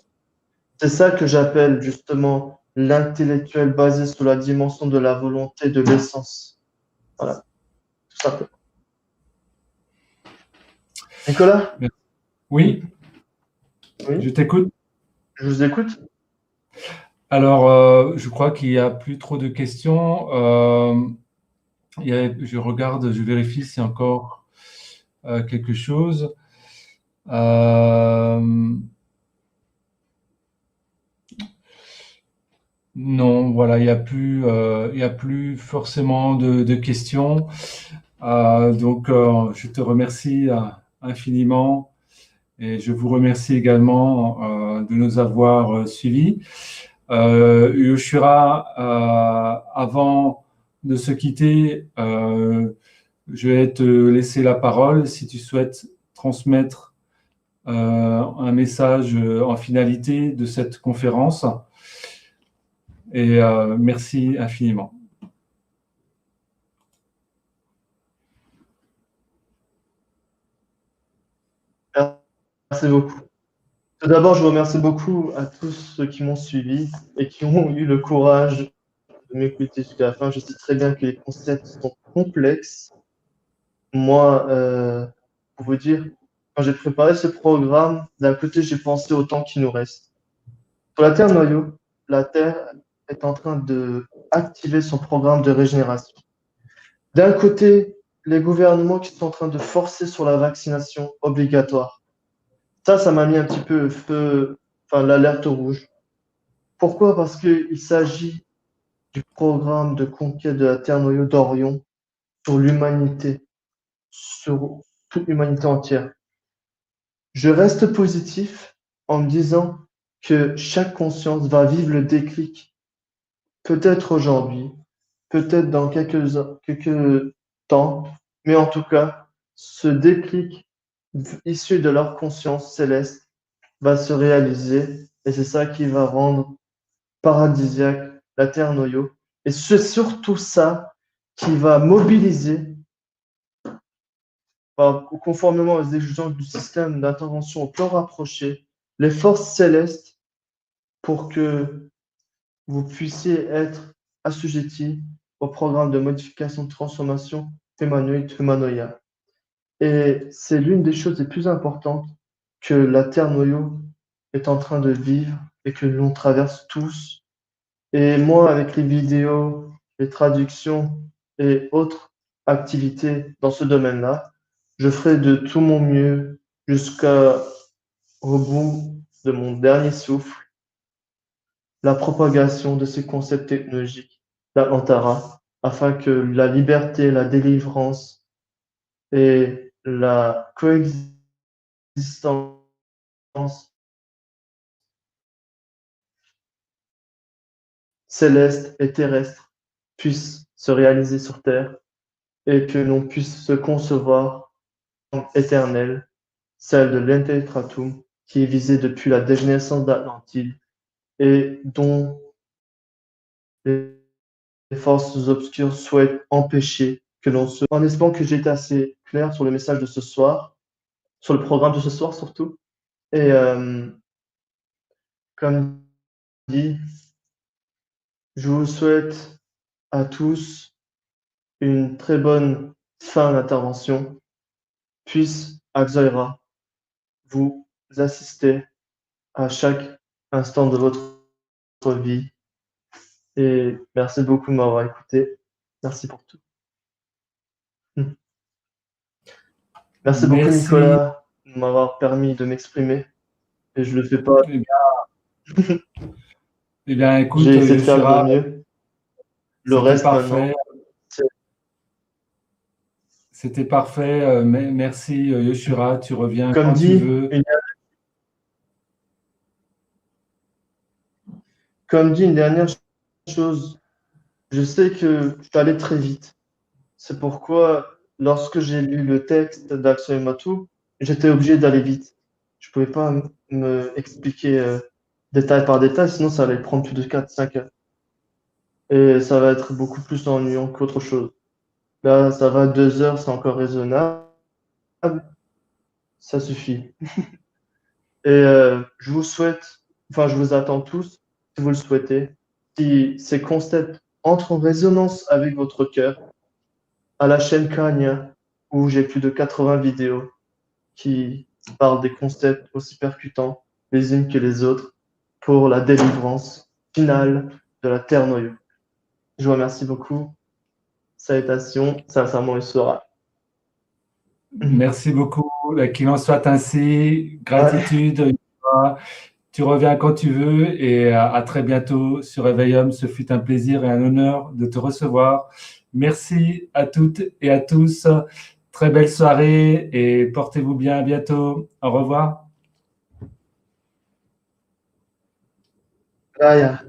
C'est ça que j'appelle justement l'intellectuel basé sur la dimension de la volonté, de l'essence. Voilà, tout simplement. Nicolas? Oui, je Oui, t'écoute. je vous écoute. Alors, je crois qu'il n'y a plus trop de questions. Je regarde, je vérifie s'il y a encore quelque chose. Non, voilà, il y a plus forcément de questions. Donc, je te remercie infiniment et je vous remercie également de nous avoir suivis. Yoshira, avant de se quitter, je vais te laisser la parole si tu souhaites transmettre un message en finalité de cette conférence. Et merci infiniment. Merci beaucoup. Tout d'abord, je vous remercie beaucoup à tous ceux qui m'ont suivi et qui ont eu le courage de m'écouter jusqu'à la fin. Je sais très bien que les concepts sont complexes. Moi, pour vous dire, quand j'ai préparé ce programme, d'un côté, j'ai pensé au temps qui nous reste. Sur la Terre noyau, la Terre est en train de activer son programme de régénération. D'un côté, les gouvernements qui sont en train de forcer sur la vaccination obligatoire. Ça m'a mis un petit peu l'alerte rouge. Pourquoi? Parce qu'il s'agit du programme de conquête de la Terre noyau d'Orion sur l'humanité, sur toute l'humanité entière. Je reste positif en me disant que chaque conscience va vivre le déclic, peut-être aujourd'hui, peut-être dans quelques temps, mais en tout cas, ce déclic issu de leur conscience céleste va se réaliser et c'est ça qui va rendre paradisiaque la Terre noyau. Et c'est surtout ça qui va mobiliser, conformément aux exigences du système d'intervention au plan rapproché, les forces célestes pour que vous puissiez être assujettis au programme de modification de transformation humanoïde Humanoia. Et c'est l'une des choses les plus importantes que la Terre noyau est en train de vivre et que l'on traverse tous. Et moi, avec les vidéos les traductions et autres activités dans ce domaine-là. Je ferai de tout mon mieux jusqu'au bout de mon dernier souffle la propagation de ces concepts technologiques, la Antara, afin que la liberté, la délivrance et la coexistence céleste et terrestre puissent se réaliser sur Terre et que l'on puisse se concevoir en éternel, celle de l'Intellitratum, qui est visée depuis la dégénérescence d'Atlantide et dont les forces obscures souhaitent empêcher que l'on se... En espérant que j'ai été assez clair sur le message de ce soir, sur le programme de ce soir surtout. Et comme dit, je vous souhaite à tous une très bonne fin d'intervention. Puisse Axoira vous assister à chaque instant de votre vie. Et merci beaucoup de m'avoir écouté. Merci pour tout. Merci beaucoup, Merci. Nicolas, de m'avoir permis de m'exprimer. Et je le fais pas. Eh bien, écoute, J'ai essayé de faire de mon Yoshira, mieux. Le c'était reste parfait. maintenant, c'est C'était parfait. Merci, Yoshira. Tu reviens comme quand tu dit, veux. une dernière chose. Je sais que je suis allé très vite. C'est pourquoi, lorsque j'ai lu le texte d'Action Matu, j'étais obligé d'aller vite. Je pouvais pas me expliquer détail par détail, sinon ça allait prendre plus de 4 5 heures. Et ça va être beaucoup plus ennuyant qu'autre chose. Là, ça va 2 heures, c'est encore raisonnable. Ça suffit. Et je vous souhaite, enfin, je vous attends tous, si vous le souhaitez, si ces concepts entrent en résonance avec votre cœur, à la chaîne Kanya, où j'ai plus de 80 vidéos qui parlent des concepts aussi percutants les unes que les autres pour la délivrance finale de la Terre noyau. Je vous remercie beaucoup. Salutations, sincèrement, il sera. Merci beaucoup. Qu'il en soit ainsi. Ouais. Gratitude. Yoshira. Tu reviens quand tu veux et à très bientôt sur Réveillum. Ce fut un plaisir et un honneur de te recevoir. Merci à toutes et à tous. Très belle soirée et portez-vous bien. À bientôt. Au revoir. Raya.